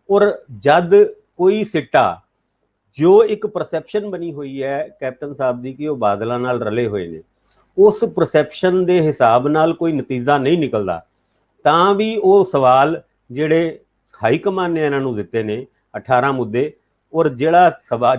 ਔਰ ਜਦ ਕੋਈ ਸਿੱਟਾ ਜੋ ਇੱਕ ਪਰਸੈਪਸ਼ਨ ਬਣੀ ਹੋਈ ਹੈ ਕੈਪਟਨ ਸਾਹਿਬ ਦੀ ਕਿ ਉਹ ਬਾਦਲਾਂ ਨਾਲ ਰਲੇ ਹੋਏ ਨੇ, ਉਸ ਪਰਸੈਪਸ਼ਨ ਦੇ ਹਿਸਾਬ ਨਾਲ ਕੋਈ ਨਤੀਜਾ ਨਹੀਂ ਨਿਕਲਦਾ, ਤਾਂ ਵੀ ਉਹ ਸਵਾਲ ਜਿਹੜੇ ਹਾਈ ਕਮਾਨ ਨੇ ਇਹਨਾਂ ਨੂੰ ਦਿੱਤੇ ਨੇ 18 ਮੁੱਦੇ, ਔਰ ਜਿਹੜਾ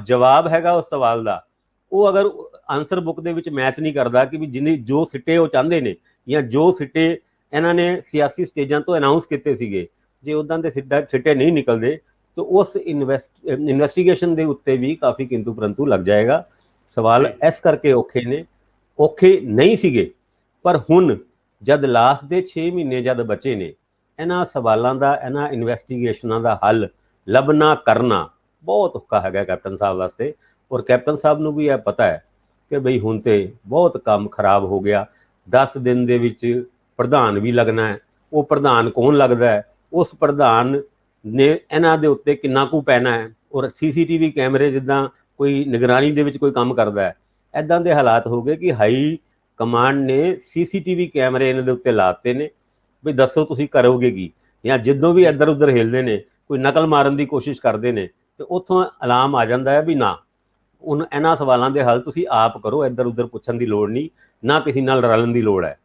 ਜਵਾਬ ਹੈਗਾ ਉਸ ਸਵਾਲ ਦਾ, ਉਹ ਅਗਰ ਆਨਸਰ ਬੁੱਕ ਦੇ ਵਿੱਚ ਮੈਚ ਨਹੀਂ ਕਰਦਾ ਕਿ ਵੀ ਜਿੰਨੇ ਜੋ ਸਿੱਟੇ ਉਹ ਚਾਹੁੰਦੇ ਨੇ ਜਾਂ ਜੋ ਸਿੱਟੇ ਇਹਨਾਂ ਨੇ ਸਿਆਸੀ ਸਟੇਜਾਂ ਤੋਂ ਅਨਾਉਂਸ ਕੀਤੇ ਸੀਗੇ, ਜੇ ਉੱਦਾਂ ਦੇ ਸਿੱਟੇ ਨਹੀਂ ਨਿਕਲਦੇ ਤਾਂ ਉਸ ਇਨਵੈਸਟੀਗੇਸ਼ਨ ਦੇ ਉੱਤੇ ਵੀ ਕਾਫੀ ਕਿੰਤੂ ਪਰੰਤੂ ਲੱਗ ਜਾਏਗਾ। ਸਵਾਲ ਇਸ ਕਰਕੇ ਔਖੇ ਨਹੀਂ ਸੀਗੇ, ਪਰ ਹੁਣ ਜਦ ਲਾਸਟ ਦੇ 6 ਮਹੀਨੇ ਜਦ ਬਚੇ ਨੇ, ਇਹਨਾਂ ਸਵਾਲਾਂ ਦਾ, ਇਹਨਾਂ ਇਨਵੈਸਟੀਗੇਸ਼ਨਾਂ ਦਾ ਹੱਲ ਲੱਭਣਾ ਕਰਨਾ ਬਹੁਤ ਔਖਾ ਹੈਗਾ ਕੈਪਟਨ ਸਾਹਿਬ ਵਾਸਤੇ। ਔਰ ਕੈਪਟਨ ਸਾਹਿਬ ਨੂੰ ਵੀ ਇਹ ਪਤਾ ਹੈ ਕਿ ਬਈ ਹੁਣ ਤੇ ਬਹੁਤ ਕੰਮ ਖਰਾਬ ਹੋ ਗਿਆ। 10 ਦਿਨ ਦੇ ਵਿੱਚ ਪ੍ਰਧਾਨ ਵੀ ਲੱਗਣਾ ਹੈ, ਉਹ ਪ੍ਰਧਾਨ ਕੌਣ ਲੱਗਦਾ ਹੈ, ਉਸ ਪ੍ਰਧਾਨ ਨੇ ਇਹਨਾਂ ਦੇ ਉੱਤੇ ਕਿੰਨਾ ਕੁ ਪੈਣਾ ਹੈ। ਔਰ CCTV ਕੈਮਰੇ ਜਿੱਦਾਂ ਕੋਈ ਨਿਗਰਾਨੀ ਦੇ ਵਿੱਚ ਕੋਈ ਕੰਮ ਕਰਦਾ ਹੈ, ਇੱਦਾਂ ਦੇ ਹਾਲਾਤ ਹੋ ਗਏ ਕਿ ਹਾਈ ਕਮਾਂਡ ਨੇ CCTV ਕੈਮਰੇ ਇਹਨਾਂ ਦੇ ਉੱਤੇ ਲਾਤੇ ਨੇ ਵੀ ਦੱਸੋ ਤੁਸੀਂ ਕਰੋਗੇ ਕੀ। ਜਾਂ ਜਦੋਂ ਵੀ ਇੱਧਰ ਉੱਧਰ ਹਿਲਦੇ ਨੇ, ਕੋਈ ਨਕਲ ਮਾਰਨ ਦੀ ਕੋਸ਼ਿਸ਼ ਕਰਦੇ ਨੇ, ਤੇ ਉੱਥੋਂ ਅਲਾਰਮ ਆ ਜਾਂਦਾ ਹੈ ਵੀ ਨਾ, ਹੁਣ ਇਹਨਾਂ ਸਵਾਲਾਂ ਦੇ ਹੱਲ ਤੁਸੀਂ ਆਪ ਕਰੋ, ਇੱਧਰ ਉੱਧਰ ਪੁੱਛਣ ਦੀ ਲੋੜ ਨਹੀਂ, ਨਾ ਕਿਸੇ ਨਾਲ ਰਲਣ ਦੀ ਲੋੜ ਹੈ।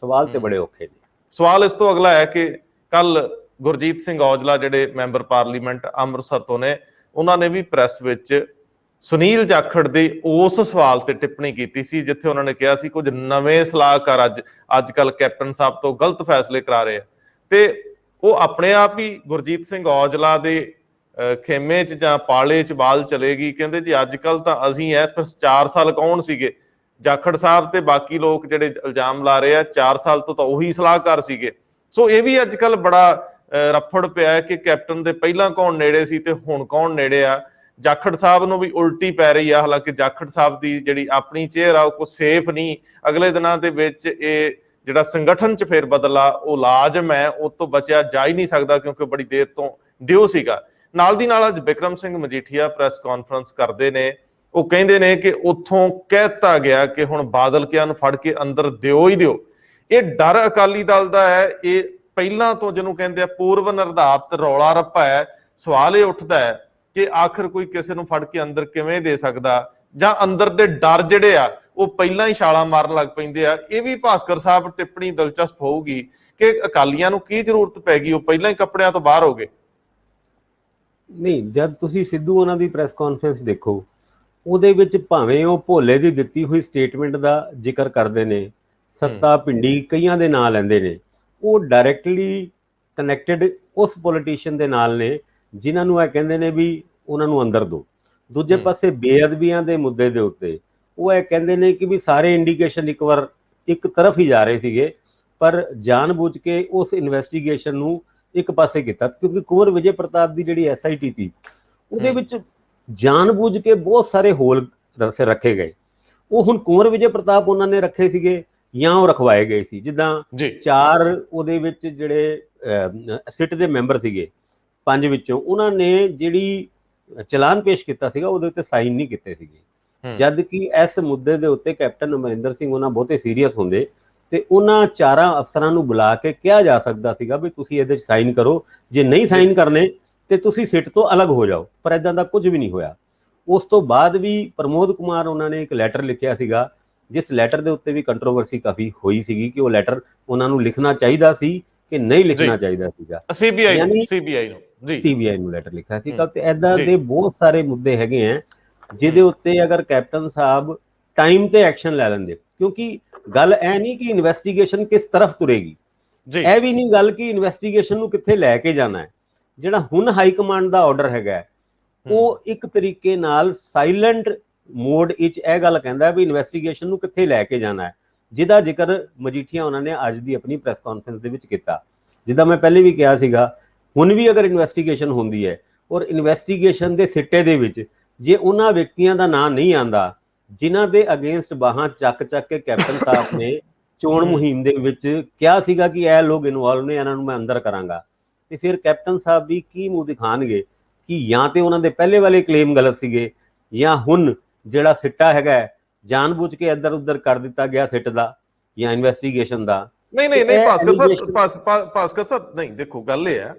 ਸਵਾਲ ਤੇ ਬੜੇ ਔਖੇ ਨੇ। ਸਵਾਲ ਇਸ ਤੋਂ ਅਗਲਾ ਹੈ ਕਿ ਕੱਲ ਗੁਰਜੀਤ ਸਿੰਘ ਔਜਲਾ ਜਿਹੜੇ ਮੈਂਬਰ ਪਾਰਲੀਮੈਂਟ ਅੰਮ੍ਰਿਤਸਰ ਤੋਂ ਨੇ, ਉਹਨਾਂ ਨੇ ਵੀ ਪ੍ਰੈਸ ਵਿੱਚ ਸੁਨੀਲ ਜਾਖੜ ਦੇ ਉਸ ਸਵਾਲ ਤੇ ਟਿੱਪਣੀ ਕੀਤੀ ਸੀ, ਜਿੱਥੇ ਉਹਨਾਂ ਨੇ ਕਿਹਾ ਸੀ ਕੁਝ ਨਵੇਂ ਸਲਾਹਕਾਰ ਅੱਜ ਕੱਲ ਕੈਪਟਨ ਸਾਹਿਬ ਤੋਂ ਗਲਤ ਫੈਸਲੇ ਕਰਾ ਰਹੇ ਆ, ਤੇ ਉਹ ਆਪਣੇ ਆਪ ਹੀ ਗੁਰਜੀਤ ਸਿੰਘ ਔਜਲਾ ਦੇ ਖੇਮੇ 'ਚ ਜਾਂ ਪਾਲੇ 'ਚ ਬਾਲ ਚਲੇਗੀ। ਕਹਿੰਦੇ ਜੀ ਅੱਜ ਕੱਲ ਤਾਂ ਅਸੀਂ ਐ, ਪਰ 4 ਸਾਲ ਕੌਣ ਸੀਗੇ? ਜਾਖੜ ਸਾਹਿਬ ਤੇ ਬਾਕੀ ਲੋਕ ਜਿਹੜੇ ਇਲਜ਼ਾਮ ਲਾ ਰਹੇ ਆ, 4 ਸਾਲ ਤੋਂ ਤਾਂ ਉਹੀ ਸਲਾਹਕਾਰ ਸੀਗੇ। ਸੋ ਇਹ ਵੀ ਅੱਜ ਕੱਲ ਬੜਾ ਰਫੜ ਪਿਆ ਹੈ ਕਿ ਕੈਪਟਨ ਦੇ ਪਹਿਲਾਂ ਕੌਣ ਨੇੜੇ ਸੀ ਤੇ ਹੁਣ ਕੌਣ ਨੇੜੇ ਆ। ਜਾਖੜ ਸਾਹਿਬ ਨੂੰ ਵੀ ਉਲਟੀ ਪੈ ਰਹੀ ਆ, ਹਾਲਾਂਕਿ ਜਾਖੜ ਸਾਹਿਬ ਦੀ ਜਿਹੜੀ ਆਪਣੀ ਚੇਅਰ ਆ ਉਹ ਕੋਈ ਸੇਫ ਨਹੀਂ। ਅਗਲੇ ਦਿਨਾਂ ਦੇ ਵਿੱਚ ਇਹ ਜਿਹੜਾ ਸੰਗਠਨ 'ਚ ਫੇਰ ਬਦਲਾ ਉਹ ਲਾਜ਼ਮ ਹੈ, ਉਹ ਤੋਂ ਬਚਿਆ ਜਾ ਹੀ ਨਹੀਂ ਸਕਦਾ ਕਿਉਂਕਿ ਬੜੀ ਦੇਰ ਤੋਂ ਡਿਓ ਸੀਗਾ। ਨਾਲ ਦੀ ਨਾਲ ਅੱਜ ਬਿਕਰਮ ਸਿੰਘ ਮਜੀਠੀਆ ਪ੍ਰੈਸ ਕਾਨਫਰੰਸ ਕਰਦੇ ਨੇ, ਉਹ ਕਹਿੰਦੇ ਨੇ ਕਿ ਉੱਥੋਂ ਕਹਿਤਾ ਗਿਆ ਕਿ ਹੁਣ ਬਾਦਲ ਕਿਆਂ ਨੂੰ ਫੜ ਕੇ ਅੰਦਰ ਦਿਓ ਹੀ ਦਿਓ। ਇਹ ਡਰ ਅਕਾਲੀ ਦਲ ਦਾ ਹੈ, ਇਹ ਪਹਿਲਾਂ ਤੋਂ ਜਿਹਨੂੰ ਕਹਿੰਦੇ ਆ ਪੂਰਵ ਨਿਰਧਾਰਤ ਰੌਲਾ ਰੱਪਾ ਹੈ। ਸਵਾਲ ਇਹ ਉੱਠਦਾ ਹੈ ਕਿ ਆਖਰ ਕੋਈ ਕਿਸੇ ਨੂੰ ਫੜ ਕੇ ਅੰਦਰ ਕਿਵੇਂ ਦੇ ਸਕਦਾ, ਜਾਂ ਅੰਦਰ ਦੇ ਡਰ ਜਿਹੜੇ ਆ ਉਹ ਪਹਿਲਾਂ ਹੀ ਛਾਲਾਂ ਮਾਰਨ ਲੱਗ ਪੈਂਦੇ ਆ। ਇਹ ਵੀ ਭਾਸਕਰ ਸਾਹਿਬ ਟਿੱਪਣੀ ਦਿਲਚਸਪ ਹੋਊਗੀ ਕਿ ਅਕਾਲੀਆਂ ਨੂੰ ਕੀ ਜ਼ਰੂਰਤ ਪੈ ਗਈ, ਉਹ ਪਹਿਲਾਂ ਹੀ ਕੱਪੜਿਆਂ ਤੋਂ ਬਾਹਰ ਹੋ ਗਏ। ਨਹੀਂ, ਜਦ ਤੁਸੀਂ ਸਿੱਧੂ ਉਹਨਾਂ ਦੀ ਪ੍ਰੈਸ ਕਾਨਫਰੰਸ ਦੇਖੋ, ਉਹਦੇ ਵਿੱਚ ਭਾਵੇਂ ਉਹ ਭੋਲੇ ਦੀ ਦਿੱਤੀ ਹੋਈ ਸਟੇਟਮੈਂਟ ਦਾ ਜ਼ਿਕਰ ਕਰਦੇ ਨੇ, ਸੱਤਾ ਪਿੰਡੀ ਕਈਆਂ ਦੇ ਨਾਂ ਲੈਂਦੇ ਨੇ, ਉਹ ਡਾਇਰੈਕਟਲੀ ਕਨੈਕਟਡ ਉਸ ਪੋਲੀਟੀਸ਼ੀਅਨ ਦੇ ਨਾਲ ਨੇ ਜਿਨ੍ਹਾਂ ਨੂੰ ਇਹ ਕਹਿੰਦੇ ਨੇ ਵੀ ਉਹਨਾਂ ਨੂੰ ਅੰਦਰ ਦਿਓ। ਦੂਜੇ ਪਾਸੇ ਬੇਅਦਬੀਆਂ ਦੇ ਮੁੱਦੇ ਦੇ ਉੱਤੇ ਉਹ ਇਹ ਕਹਿੰਦੇ ਨੇ ਕਿ ਵੀ ਸਾਰੇ ਇੰਡੀਕੇਸ਼ਨ ਇੱਕ ਵਾਰ ਇੱਕ ਤਰਫ ਹੀ ਜਾ ਰਹੇ ਸੀਗੇ, ਪਰ ਜਾਣਬੁੱਝ ਕੇ ਉਸ ਇਨਵੈਸਟੀਗੇਸ਼ਨ ਨੂੰ ਇੱਕ ਪਾਸੇ ਕੀਤਾ, ਕਿਉਂਕਿ ਕੁੰਵਰ ਵਿਜੇ ਪ੍ਰਤਾਪ ਦੀ ਜਿਹੜੀ SIT ਸੀ ਉਹਦੇ ਵਿੱਚ ਜਾਣਬੁੱਝ ਕੇ ਬਹੁਤ ਸਾਰੇ ਹੋਲ ਰੱਖੇ ਗਏ। ਉਹ ਹੁਣ ਕੁੰਵਰ ਵਿਜੇ ਪ੍ਰਤਾਪ ਉਹਨਾਂ ਨੇ ਰੱਖੇ ਸੀਗੇ ਜਾਂ ਉਹ ਰਖਵਾਏ ਗਏ ਸੀ। ਜਿੱਦਾਂ 4 ਉਹਦੇ ਵਿੱਚ ਜਿਹੜੇ ਸਿੱਟ ਦੇ ਮੈਂਬਰ ਸੀਗੇ, 5 ਵਿੱਚੋਂ ਉਹਨਾਂ ਨੇ ਜਿਹੜੀ ਚਲਾਨ ਪੇਸ਼ ਕੀਤਾ ਸੀਗਾ ਉਹਦੇ ਉੱਤੇ ਸਾਈਨ ਨਹੀਂ ਕੀਤੇ ਸੀਗੇ, ਜਦ ਕਿ ਇਸ ਮੁੱਦੇ ਦੇ ਉੱਤੇ ਕੈਪਟਨ ਅਮਰਿੰਦਰ ਸਿੰਘ ਉਹਨਾਂ ਬਹੁਤੇ ਸੀਰੀਅਸ ਹੁੰਦੇ ਤੇ ਉਹਨਾਂ 4 ਅਫਸਰਾਂ ਨੂੰ ਬੁਲਾ ਕੇ ਕਿਹਾ ਜਾ ਸਕਦਾ ਸੀਗਾ ਵੀ ਤੁਸੀਂ ਇਹਦੇ 'ਚ ਸਾਈਨ ਕਰੋ, ਜੇ ਨਹੀਂ ਸਾਈਨ ਕਰਨੇ ਤੇ ਤੁਸੀਂ ਸਿੱਟ ਤੋਂ ਅਲੱਗ ਹੋ ਜਾਓ, ਪਰ ਇਦਾਂ ਦਾ ਕੁਝ ਵੀ ਨਹੀਂ ਹੋਇਆ। ਉਸ ਤੋਂ ਬਾਅਦ ਵੀ ਪ੍ਰਮੋਦ ਕੁਮਾਰ ਉਹਨਾਂ ਨੇ ਇੱਕ ਲੈਟਰ ਲਿਖਿਆ ਸੀਗਾ, ਜਿਸ ਲੈਟਰ ਦੇ ਉੱਤੇ ਵੀ ਕੰਟਰੋਵਰਸੀ ਕਾਫੀ ਹੋਈ ਸੀਗੀ ਕਿ ਉਹ ਲੈਟਰ ਉਹਨਾਂ ਨੂੰ ਲਿਖਣਾ ਚਾਹੀਦਾ ਸੀ ਕਿ ਨਹੀਂ ਲਿਖਣਾ ਚਾਹੀਦਾ ਸੀਗਾ। CBI ਨੂੰ ਲੈਟਰ ਲਿਖਿਆ ਸੀਗਾ। ਤੇ ਐਦਾਂ ਦੇ ਬਹੁਤ ਸਾਰੇ ਮੁੱਦੇ ਹੈਗੇ ਆ ਜਿਹਦੇ ਉੱਤੇ ਅਗਰ ਕੈਪਟਨ ਸਾਹਿਬ ਟਾਈਮ ਤੇ ਐਕਸ਼ਨ ਲੈ ਲੈਂਦੇ, ਕਿਉਂਕਿ ਗੱਲ ਇਹ ਨਹੀਂ ਕਿ ਇਨਵੈਸਟੀਗੇਸ਼ਨ ਕਿਸ ਤਰਫ ਤੁਰੇਗੀ, ਇਹ ਵੀ ਨਹੀਂ ਗੱਲ ਕਿ ਇਨਵੈਸਟੀਗੇਸ਼ਨ ਨੂੰ ਕਿੱਥੇ ਲੈ ਕੇ ਜਾਣਾ ਹੈ। ਜਿਹੜਾ ਹੁਣ ਹਾਈ ਕਮਾਂਡ ਦਾ ਆਰਡਰ ਹੈਗਾ ਉਹ ਇੱਕ ਤਰੀਕੇ ਨਾਲ ਸਾਇਲੈਂਟ ਮੋਡ ਵਿੱਚ ਇਹ ਗੱਲ ਕਹਿੰਦਾ ਵੀ ਇਨਵੈਸਟੀਗੇਸ਼ਨ ਨੂੰ ਕਿੱਥੇ ਲੈ ਕੇ ਜਾਣਾ ਹੈ, ਜਿਹਦਾ ਜ਼ਿਕਰ ਮਜੀਠੀਆ ਉਹਨਾਂ ਨੇ ਅੱਜ ਦੀ ਆਪਣੀ ਪ੍ਰੈਸ ਕਾਨਫਰੰਸ ਦੇ ਵਿੱਚ ਕੀਤਾ। ਜਿੱਦਾਂ ਮੈਂ ਪਹਿਲੇ ਵੀ ਕਿਹਾ ਸੀਗਾ, ਹੁਣ ਵੀ ਅਗਰ ਇਨਵੈਸਟੀਗੇਸ਼ਨ ਹੁੰਦੀ ਹੈ ਔਰ ਇਨਵੈਸਟੀਗੇਸ਼ਨ ਦੇ ਸਿੱਟੇ ਦੇ ਵਿੱਚ ਜੇ ਉਹਨਾਂ ਵਿਅਕਤੀਆਂ ਦਾ ਨਾਂ ਨਹੀਂ ਆਂਦਾ ਜਿਨ੍ਹਾਂ ਦੇ ਅਗੇਂਸਟ ਬਾਹਾਂ ਚੱਕ ਕੇ ਕੈਪਟਨ ਸਾਹਿਬ ਨੇ ਚੋਣ ਮੁਹਿੰਮ ਦੇ ਵਿੱਚ ਕਿਹਾ ਸੀਗਾ ਕਿ ਇਹ ਲੋਕ ਇਨਵੋਲਵ ਨੇ, ਇਹਨਾਂ ਨੂੰ ਮੈਂ ਅੰਦਰ ਕਰਾਂਗਾ, ਤੇ ਫਿਰ ਕੈਪਟਨ ਸਾਹਿਬ ਵੀ ਕੀ ਮੂੰਹ ਦਿਖਾਣਗੇ ਕਿ ਜਾਂ ਤੇ ਉਹਨਾਂ ਦੇ ਪਹਿਲੇ ਵਾਲੇ ਕਲੇਮ ਗਲਤ ਸੀਗੇ ਜਾਂ ਹੁਣ ਜਿਹੜਾ ਸਿੱਟਾ ਹੈਗਾ ਜਾਣਬੁੱਝ ਕੇ ਇੱਧਰ ਉੱਧਰ ਕਰ ਦਿੱਤਾ ਗਿਆ ਸਿੱਟ ਦਾ ਜਾਂ ਇਨਵੈਸਟੀਗੇਸ਼ਨ ਦਾ। ਨਹੀਂ ਭਾਸਕਰ ਸਾਹਿਬ ਨਹੀਂ, ਦੇਖੋ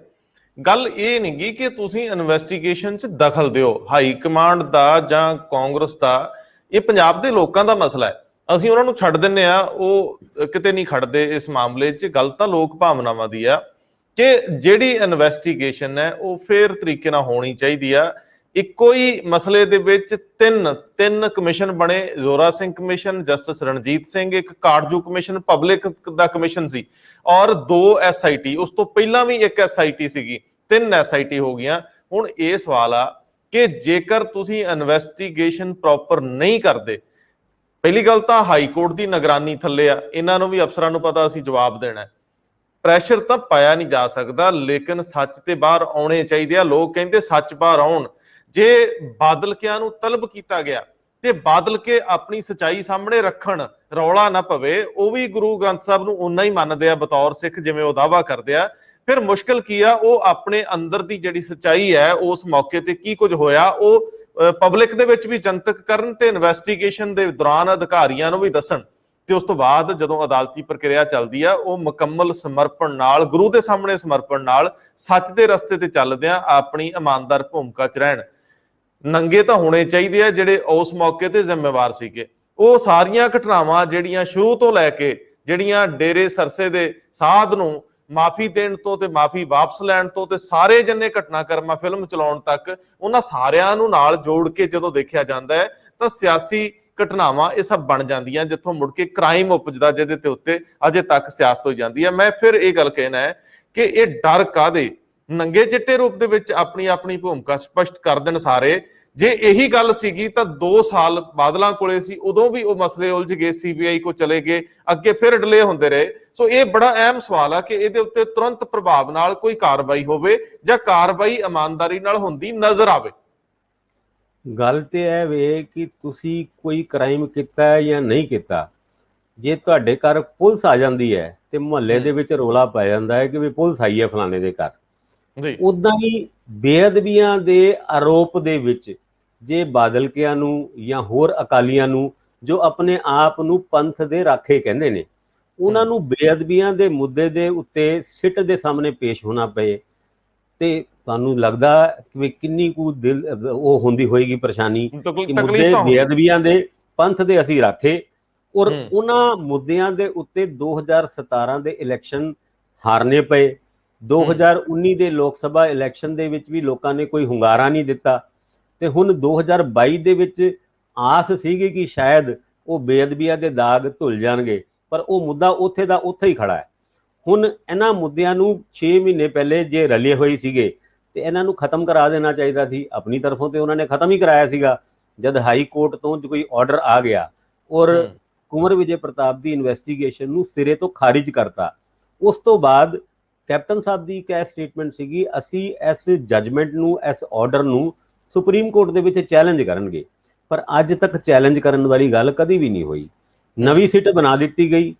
ਗੱਲ ਇਹ ਨਹੀਂ ਗੀ ਕਿ ਤੁਸੀਂ ਇਨਵੈਸਟੀਗੇਸ਼ਨ 'ਚ ਦਖਲ ਦਿਓ। ਹਾਈ ਕਮਾਂਡ ਦਾ ਜਾਂ ਕਾਂਗਰਸ ਦਾ, ਇਹ ਪੰਜਾਬ ਦੇ ਲੋਕਾਂ ਦਾ ਮਸਲਾ ਹੈ, ਅਸੀਂ ਉਹਨਾਂ ਨੂੰ ਛੱਡ ਦਿੰਨੇ ਆ, ਉਹ ਕਿਤੇ ਨਹੀਂ ਖੜਦੇ ਇਸ ਮਾਮਲੇ 'ਚ। ਗੱਲ ਤਾਂ ਲੋਕ ਭਾਵਨਾਵਾਂ ਦੀ ਆ ਕਿ ਜਿਹੜੀ ਇਨਵੈਸਟੀਗੇਸ਼ਨ ਹੈ ਉਹ ਫੇਰ ਤਰੀਕੇ ਨਾਲ ਹੋਣੀ ਚਾਹੀਦੀ ਆ। ਇੱਕੋ ਹੀ ਮਸਲੇ ਦੇ ਵਿੱਚ ਤਿੰਨ ਕਮਿਸ਼ਨ ਬਣੇ, ਜ਼ੋਰਾ ਸਿੰਘ ਕਮਿਸ਼ਨ, ਜਸਟਿਸ ਰਣਜੀਤ ਸਿੰਘ, ਇੱਕ ਕਾਰਜੂ ਕਮਿਸ਼ਨ, ਪਬਲਿਕ ਦਾ ਕਮਿਸ਼ਨ ਸੀ, ਔਰ 2 SIT, ਉਸ ਤੋਂ ਪਹਿਲਾਂ ਵੀ ਇੱਕ SIT ਸੀਗੀ, 3 SIT ਹੋ ਗਈਆਂ। ਹੁਣ ਇਹ ਸਵਾਲ ਆ ਕਿ ਜੇਕਰ ਤੁਸੀਂ ਇਨਵੈਸਟੀਗੇਸ਼ਨ ਪ੍ਰੋਪਰ ਨਹੀਂ ਕਰਦੇ, ਪਹਿਲੀ ਗੱਲ ਤਾਂ ਹਾਈ ਕੋਰਟ ਦੀ ਨਿਗਰਾਨੀ ਥੱਲੇ ਆ, ਇਹਨਾਂ ਨੂੰ ਵੀ ਅਫਸਰਾਂ ਨੂੰ ਪਤਾ ਅਸੀਂ ਜਵਾਬ ਦੇਣਾ, ਪ੍ਰੈਸ਼ਰ ਤਾਂ ਪਾਇਆ ਨਹੀਂ ਜਾ ਸਕਦਾ, ਲੇਕਿਨ ਸੱਚ ਤੇ ਬਾਹਰ ਆਉਣੇ ਚਾਹੀਦੇ ਆ। ਲੋਕ ਕਹਿੰਦੇ ਸੱਚ ਬਾਹਰ ਆਉਣ। ਜੇ ਬਾਦਲਕਿਆਂ ਨੂੰ ਤਲਬ ਕੀਤਾ ਗਿਆ ਤੇ ਬਾਦਲ ਕੇ ਆਪਣੀ ਸਚਾਈ ਸਾਹਮਣੇ ਰੱਖਣ, ਰੌਲਾ ਨਾ ਪਵੇ, ਉਹ ਵੀ ਗੁਰੂ ਗ੍ਰੰਥ ਸਾਹਿਬ ਨੂੰ ਓਨਾ ਹੀ ਮੰਨਦੇ ਆ ਬਤੌਰ ਸਿੱਖ ਜਿਵੇਂ ਉਹ ਦਾਅਵਾ ਕਰਦੇ ਆ, ਫਿਰ ਮੁਸ਼ਕਲ ਕੀ ਆ, ਉਹ ਆਪਣੇ ਅੰਦਰ ਦੀ ਜਿਹੜੀ ਸਚਾਈ ਹੈ ਉਸ ਮੌਕੇ ਤੇ ਕੀ ਕੁਝ ਹੋਇਆ ਉਹ ਪਬਲਿਕ ਦੇ ਵਿੱਚ ਵੀ ਜਨਤਕ ਕਰਨ ਤੇ ਇਨਵੈਸਟੀਗੇਸ਼ਨ ਦੇ ਦੌਰਾਨ ਅਧਿਕਾਰੀਆਂ ਨੂੰ ਵੀ ਦੱਸਣ, ਤੇ ਉਸ ਤੋਂ ਬਾਅਦ ਜਦੋਂ ਅਦਾਲਤੀ ਪ੍ਰਕਿਰਿਆ ਚੱਲਦੀ ਆ ਉਹ ਮੁਕੰਮਲ ਸਮਰਪਣ ਨਾਲ, ਗੁਰੂ ਦੇ ਸਾਹਮਣੇ ਸਮਰਪਣ ਨਾਲ, ਸੱਚ ਦੇ ਰਸਤੇ ਤੇ ਚੱਲਦਿਆਂ ਆਪਣੀ ਇਮਾਨਦਾਰ ਭੂਮਿਕਾ 'ਚ ਰਹਿਣ। ਨੰਗੇ ਤਾਂ ਹੋਣੇ ਚਾਹੀਦੇ ਆ ਜਿਹੜੇ ਉਸ ਮੌਕੇ ਤੇ ਜ਼ਿੰਮੇਵਾਰ ਸੀਗੇ। ਉਹ ਸਾਰੀਆਂ ਘਟਨਾਵਾਂ ਜਿਹੜੀਆਂ ਸ਼ੁਰੂ ਤੋਂ ਲੈ ਕੇ, ਜਿਹੜੀਆਂ ਡੇਰੇ ਸਰਸੇ ਦੇ ਸਾਧ ਨੂੰ ਮਾਫੀ ਦੇਣ ਤੋਂ ਤੇ ਮਾਫੀ ਵਾਪਸ ਲੈਣ ਤੋਂ ਤੇ ਸਾਰੇ ਜਿੰਨੇ ਘਟਨਾਕ੍ਰਮਾਂ ਫਿਲਮ ਚਲਾਉਣ ਤੱਕ, ਉਹਨਾਂ ਸਾਰਿਆਂ ਨੂੰ ਨਾਲ ਜੋੜ ਕੇ ਜਦੋਂ ਦੇਖਿਆ ਜਾਂਦਾ ਹੈ ਤਾਂ ਸਿਆਸੀ ਘਟਨਾਵਾਂ ਇਹ ਸਭ ਬਣ ਜਾਂਦੀਆਂ, ਜਿੱਥੋਂ ਮੁੜ ਕੇ ਕ੍ਰਾਈਮ ਉਪਜਦਾ ਜਿਹਦੇ ਤੇ ਉੱਤੇ ਅਜੇ ਤੱਕ ਸਿਆਸਤ ਹੋ ਜਾਂਦੀ ਹੈ। ਮੈਂ ਫਿਰ ਇਹ ਗੱਲ ਕਹਿਣਾ ਹੈ ਕਿ ਇਹ ਡਰ ਕਾਹਦੇ, ਨੰਗੇ ਚਿੱਟੇ ਰੂਪ ਦੇ ਵਿੱਚ ਆਪਣੀ ਭੂਮਿਕਾ ਸਪਸ਼ਟ ਕਰ ਦੇਣ ਸਾਰੇ। ਜੇ ਇਹੀ ਗੱਲ ਸੀਗੀ ਤਾਂ 2 ਸਾਲ ਬਾਦਲਾਂ ਕੋਲੇ ਸੀ, ਉਦੋਂ ਵੀ ਉਹ ਮਸਲੇ ਉਲਝ ਗਏ, CBI ਕੋ ਚਲੇ ਗਏ, ਅੱਗੇ ਫਿਰ ਡਿਲੇ ਹੁੰਦੇ ਰਹੇ। ਸੋ ਇਹ ਬੜਾ ਅਹਿਮ ਸਵਾਲ ਆ ਕਿ ਇਹਦੇ ਉੱਤੇ ਤੁਰੰਤ ਪ੍ਰਭਾਵ ਨਾਲ ਕੋਈ ਕਾਰਵਾਈ ਹੋਵੇ ਜਾਂ ਕਾਰਵਾਈ ਇਮਾਨਦਾਰੀ ਨਾਲ ਹੁੰਦੀ ਨਜ਼ਰ ਆਵੇ। ਗੱਲ ਤੇ ਇਹ ਵੇ ਕਿ ਤੁਸੀਂ ਕੋਈ ਕ੍ਰਾਈਮ ਕੀਤਾ ਜਾਂ ਨਹੀਂ ਕੀਤਾ, ਜੇ ਤੁਹਾਡੇ ਘਰ ਪੁਲਿਸ ਆ ਜਾਂਦੀ ਹੈ ਤੇ ਮੁਹੱਲੇ ਦੇ ਵਿੱਚ ਰੌਲਾ ਪੈ ਜਾਂਦਾ ਹੈ ਕਿ ਵੀ ਪੁਲਿਸ ਆਈ ਹੈ ਫਲਾਣੇ ਦੇ ਘਰ, ਉਦਾਂ ਹੀ ਬੇਅਦਬੀਆਂ ਦੇ ਆਰੋਪ ਦੇ ਵਿੱਚ ਜੇ ਬਾਦਲਕਿਆਂ ਨੂੰ ਜਾਂ ਹੋਰ ਅਕਾਲੀਆਂ ਨੂੰ ਜੋ ਆਪਣੇ ਆਪ ਨੂੰ ਪੰਥ ਦੇ ਰਾਖੇ ਕਹਿੰਦੇ ਨੇ, ਉਹਨਾਂ ਨੂੰ ਬੇਅਦਬੀਆਂ ਦੇ ਮੁੱਦੇ ਦੇ ਉੱਤੇ ਸਿੱਟ ਦੇ ਸਾਹਮਣੇ ਪੇਸ਼ ਹੋਣਾ ਪਏ ਤੇ ਤੁਹਾਨੂੰ ਲੱਗਦਾ ਕਿ ਕਿੰਨੀ ਕੁ ਦਿਲ ਉਹ ਹੁੰਦੀ ਹੋਏਗੀ ਪਰੇਸ਼ਾਨੀ ਕਿ ਮੁੱਦੇ ਬੇਅਦਬੀਆਂ ਦੇ ਪੰਥ ਦੇ ਅਸੀਂ ਰੱਖੇ ਔਰ ਉਹਨਾਂ ਮੁੱਦਿਆਂ ਦੇ ਉੱਤੇ 2017 ਦੇ ਇਲੈਕਸ਼ਨ ਹਾਰਨੇ ਪਏ। 2019 ਦੇ ਲੋਕ ਸਭਾ ਇਲੈਕਸ਼ਨ ਦੇ ਵਿੱਚ ਵੀ ਲੋਕਾਂ ਨੇ ਕੋਈ ਹੁੰਗਾਰਾ ਨਹੀਂ ਦਿੱਤਾ ਤੇ ਹੁਣ 2022 ਦੇ ਵਿੱਚ ਆਸ ਸੀਗੀ ਕਿ ਸ਼ਾਇਦ ਉਹ ਬੇਅਦਬੀਆਂ ਦੇ ਦਾਗ ਧੁੱਲ ਜਾਣਗੇ, ਪਰ ਉਹ ਮੁੱਦਾ ਉੱਥੇ ਦਾ ਉੱਥੇ ਹੀ ਖੜਾ ਹੈ। ਹੁਣ ਇਹਨਾਂ ਮੁੱਦਿਆਂ ਨੂੰ 6 ਮਹੀਨੇ ਪਹਿਲੇ ਜੇ ਰਲੇ ਹੋਏ ਸੀਗੇ ਤੇ ਇਹਨਾਂ ਨੂੰ ਖਤਮ ਕਰਾ ਦੇਣਾ ਚਾਹੀਦਾ ਸੀ। ਆਪਣੀ ਤਰਫੋਂ ਤੇ ਉਹਨਾਂ ਨੇ ਖਤਮ ਹੀ ਕਰਾਇਆ ਸੀਗਾ। ਜਦ ਹਾਈ ਕੋਰਟ ਤੋਂ ਕੋਈ ਆਰਡਰ ਆ ਗਿਆ ਔਰ ਕੁੰਵਰ ਵਿਜੇ ਪ੍ਰਤਾਪ ਦੀ ਇਨਵੈਸਟੀਗੇਸ਼ਨ ਨੂੰ ਸਿਰੇ ਤੋਂ ਖਾਰਿਜ ਕਰਤਾ, ਉਸ ਤੋਂ ਬਾਅਦ ਕੈਪਟਨ ਸਾਹਿਬ ਦੀ ਇੱਕ ਸਟੇਟਮੈਂਟ ਸੀਗੀ, ਅਸੀਂ ਇਸ ਜੱਜਮੈਂਟ ਨੂੰ, ਇਸ ਆਰਡਰ ਨੂੰ ਸੁਪਰੀਮ ਕੋਰਟ ਦੇ ਵਿੱਚ ਚੈਲੰਜ ਕਰਨਗੇ। ਪਰ ਅੱਜ ਤੱਕ ਚੈਲੰਜ ਕਰਨ ਵਾਲੀ ਗੱਲ ਕਦੀ ਵੀ ਨਹੀਂ ਹੋਈ। ਨਵੀਂ ਸਿੱਟ ਬਣਾ ਦਿੱਤੀ ਗਈ।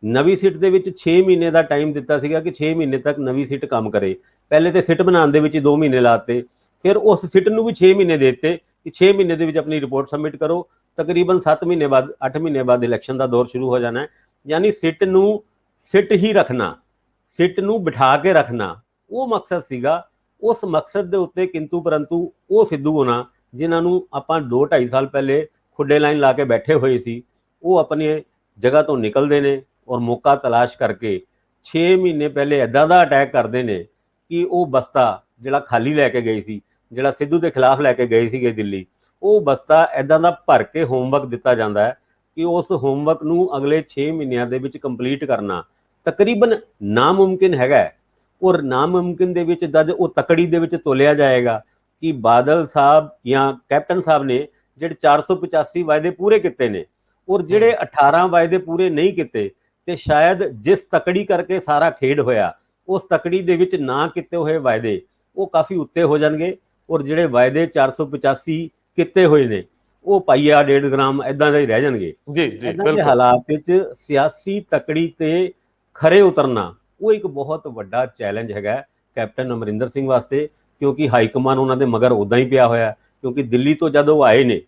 ਨਵੀਂ ਸਿੱਟ ਦੇ ਵਿੱਚ 6 ਮਹੀਨੇ ਦਾ ਟਾਈਮ ਦਿੱਤਾ ਸੀਗਾ ਕਿ 6 ਮਹੀਨੇ ਤੱਕ ਨਵੀਂ ਸਿੱਟ ਕੰਮ ਕਰੇ। ਪਹਿਲੇ ਤੇ ਸਿੱਟ ਬਣਾਉਣ ਦੇ ਵਿੱਚ 2 ਮਹੀਨੇ ਲਾਤੇ, ਫਿਰ ਉਸ ਸਿੱਟ ਨੂੰ ਵੀ 6 ਮਹੀਨੇ ਦੇ ਦਿੱਤੇ ਕਿ 6 ਮਹੀਨੇ ਦੇ ਵਿੱਚ ਆਪਣੀ ਰਿਪੋਰਟ ਸਬਮਿਟ ਕਰੋ। ਤਕਰੀਬਨ 7 ਮਹੀਨੇ ਬਾਅਦ 8 ਮਹੀਨੇ ਬਾਅਦ ਇਲੈਕਸ਼ਨ ਦਾ ਦੌਰ ਸ਼ੁਰੂ ਹੋ ਜਾਣਾ ਹੈ। ਯਾਨੀ ਸਿੱਟ ਨੂੰ ਸਿੱਟ ਹੀ ਰੱਖਣਾ, ਸਿੱਟ ਨੂੰ ਬਿਠਾ ਕੇ ਰੱਖਣਾ, ਉਹ ਮਕਸਦ ਸੀਗਾ। ਉਸ ਮਕਸਦ ਦੇ ਉੱਤੇ ਕਿੰਤੂ ਪਰੰਤੂ ਉਹ ਸਿੱਧੂ ਹੋਣਾ ਜਿਨ੍ਹਾਂ ਨੂੰ ਆਪਾਂ 2-2.5 ਸਾਲ ਪਹਿਲੇ ਖੁੱਡੇ ਲਾਈਨ ਲਾ ਕੇ ਬੈਠੇ ਹੋਏ ਸੀ, ਉਹ ਆਪਣੀ ਜਗ੍ਹਾ ਤੋਂ ਨਿਕਲਦੇ ਨੇ ਔਰ ਮੌਕਾ ਤਲਾਸ਼ ਕਰਕੇ 6 ਮਹੀਨੇ ਪਹਿਲੇ ਇੱਦਾਂ ਦਾ ਅਟੈਕ ਕਰਦੇ ਨੇ ਕਿ ਉਹ ਬਸਤਾ ਜਿਹੜਾ ਖਾਲੀ ਲੈ ਕੇ ਗਈ ਸੀ, ਜਿਹੜਾ ਸਿੱਧੂ ਦੇ ਖਿਲਾਫ ਲੈ ਕੇ ਗਏ ਸੀਗੇ ਦਿੱਲੀ, ਉਹ ਬਸਤਾ ਇੱਦਾਂ ਦਾ ਭਰ ਕੇ ਹੋਮਵਰਕ ਦਿੱਤਾ ਜਾਂਦਾ ਹੈ ਕਿ ਉਸ ਹੋਮਵਰਕ ਨੂੰ ਅਗਲੇ 6 ਮਹੀਨਿਆਂ ਦੇ ਵਿੱਚ ਕੰਪਲੀਟ ਕਰਨਾ ਤਕਰੀਬਨ ਨਾਮੁਮਕਿਨ ਹੈਗਾ। ਔਰ ਨਾਮੁਮਕਿਨ ਦੇ ਵਿੱਚ ਜਦ ਉਹ ਤਕੜੀ ਦੇ ਵਿੱਚ ਤੋਲਿਆ ਜਾਏਗਾ ਕਿ ਬਾਦਲ ਸਾਹਿਬ ਜਾਂ ਕੈਪਟਨ ਸਾਹਿਬ ਨੇ ਜਿਹੜੇ 485 ਵਾਅਦੇ ਪੂਰੇ ਕੀਤੇ ਨੇ ਔਰ ਜਿਹੜੇ 18 ਵਾਅਦੇ ਪੂਰੇ ਨਹੀਂ ਕੀਤੇ, ਤੇ ਸ਼ਾਇਦ ਜਿਸ ਤਕੜੀ ਕਰਕੇ ਸਾਰਾ ਖੇਡ ਹੋਇਆ ਉਸ ਤਕੜੀ ਦੇ ਵਿੱਚ ਨਾ ਕੀਤੇ ਹੋਏ ਵਾਅਦੇ ਉਹ ਕਾਫੀ ਉੱਤੇ ਹੋ ਜਾਣਗੇ ਔਰ ਜਿਹੜੇ ਵਾਅਦੇ 485 ਕੀਤੇ ਹੋਏ ਨੇ ਉਹ ਪਾਈਆ 1.5 ਗ੍ਰਾਮ ਇਦਾਂ ਦੇ ਹੀ ਰਹਿ ਜਾਣਗੇ। ਇਦਾਂ ਦੇ ਹਾਲਾਤ ਵਿੱਚ ਸਿਆਸੀ ਤਕੜੀ ਤੇ ਖਰੇ ਉਤਰਨਾ ਉਹ ਇੱਕ ਬਹੁਤ ਵੱਡਾ ਚੈਲੰਜ ਹੈਗਾ ਕੈਪਟਨ ਅਮਰਿੰਦਰ ਸਿੰਘ ਵਾਸਤੇ, ਕਿਉਂਕਿ ਹਾਈ ਕਮਾਨ ਉਹਨਾਂ ਦੇ ਮਗਰ ਉਦਾਂ ਹੀ ਪਿਆ ਹੋਇਆ। ਕਿਉਂਕਿ ਦਿੱਲੀ ਤੋਂ ਜਦ ਉਹ ਆਏ ਨੇ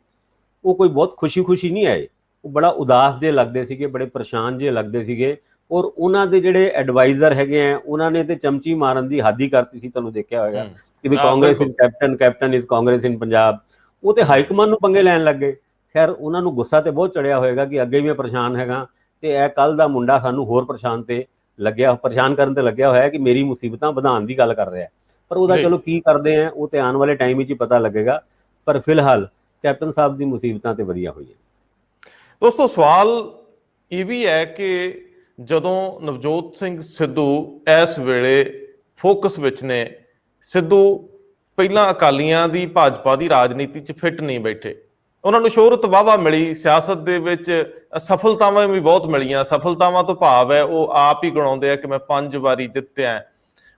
ਉਹ ਕੋਈ ਬਹੁਤ ਖੁਸ਼ੀ ਨਹੀਂ ਆਏ, ਉਹ ਬੜਾ ਉਦਾਸ ਜਿਹੇ ਲੱਗਦੇ ਸੀਗੇ, ਬੜੇ ਪਰੇਸ਼ਾਨ ਜਿਹੇ ਲੱਗਦੇ ਸੀਗੇ। ਔਰ ਉਹਨਾਂ ਦੇ ਜਿਹੜੇ ਐਡਵਾਈਜ਼ਰ ਹੈਗੇ ਆ ਉਹਨਾਂ ਨੇ ਤੇ ਚਮਚੀ ਮਾਰਨ ਦੀ ਹੱਦ ਹੀ ਕਰਤੀ ਸੀ, ਤੁਹਾਨੂੰ ਦੇਖਿਆ ਹੋਏਗਾ ਕਿ ਵੀ Congress is captain is Congress in Punjab. ਉਹ ਤੇ ਹਾਈ ਕਮਾਨ ਨੂੰ ਪੰਗੇ ਲੈਣ ਲੱਗੇ। ਖੈਰ ਉਹਨਾਂ ਨੂੰ ਗੁੱਸਾ ਤੇ ਬਹੁਤ ਚੜਿਆ ਹੋਏਗਾ ਕਿ ਅੱਗੇ ਵੀ ਮੈਂ ਪਰੇਸ਼ਾਨ ਹੈਗਾ ਤੇ ਇਹ ਕੱਲ ਦਾ ਮੁੰਡਾ ਸਾਨੂੰ ਹੋਰ ਪਰੇਸ਼ਾਨ ਕਰਨ ਤੇ ਲੱਗਿਆ ਹੋਇਆ ਕਿ ਮੇਰੀ ਮੁਸੀਬਤਾਂ ਵਧਾਉਣ ਦੀ ਗੱਲ ਕਰ ਰਿਹਾ। ਪਰ ਉਹਦਾ ਚਲੋ ਕੀ ਕਰਦੇ ਆ ਉਹ ਤੇ ਆਉਣ ਵਾਲੇ ਟਾਈਮ ਵਿੱਚ ਹੀ ਪਤਾ ਲੱਗੇਗਾ। ਪਰ ਫਿਲਹਾਲ ਕੈਪਟਨ ਸਾਹਿਬ ਦੀ ਮੁਸੀਬਤਾਂ ਤੇ ਵਧੀਆ ਹੋਈਆਂ। ਦੋਸਤੋ ਸਵਾਲ ਇਹ ਵੀ ਹੈ ਕਿ ਜਦੋਂ ਨਵਜੋਤ ਸਿੰਘ ਸਿੱਧੂ ਇਸ ਵੇਲੇ ਫੋਕਸ ਵਿੱਚ ਨੇ, ਸਿੱਧੂ ਪਹਿਲਾਂ ਅਕਾਲੀਆਂ ਦੀ ਭਾਜਪਾ ਦੀ ਰਾਜਨੀਤੀ 'ਚ ਫਿੱਟ ਨਹੀਂ ਬੈਠੇ, ਉਹਨਾਂ ਨੂੰ ਸ਼ੋਹਰਤ ਵਾਹਵਾ ਮਿਲੀ, ਸਿਆਸਤ ਦੇ ਵਿੱਚ ਸਫਲਤਾਵਾਂ ਵੀ ਬਹੁਤ ਮਿਲੀਆਂ। ਸਫਲਤਾਵਾਂ ਤੋਂ ਭਾਵ ਹੈ ਉਹ ਆਪ ਹੀ ਗਣਾਉਂਦੇ ਆ ਕਿ ਮੈਂ 5 ਵਾਰੀ ਜਿੱਤਿਆ,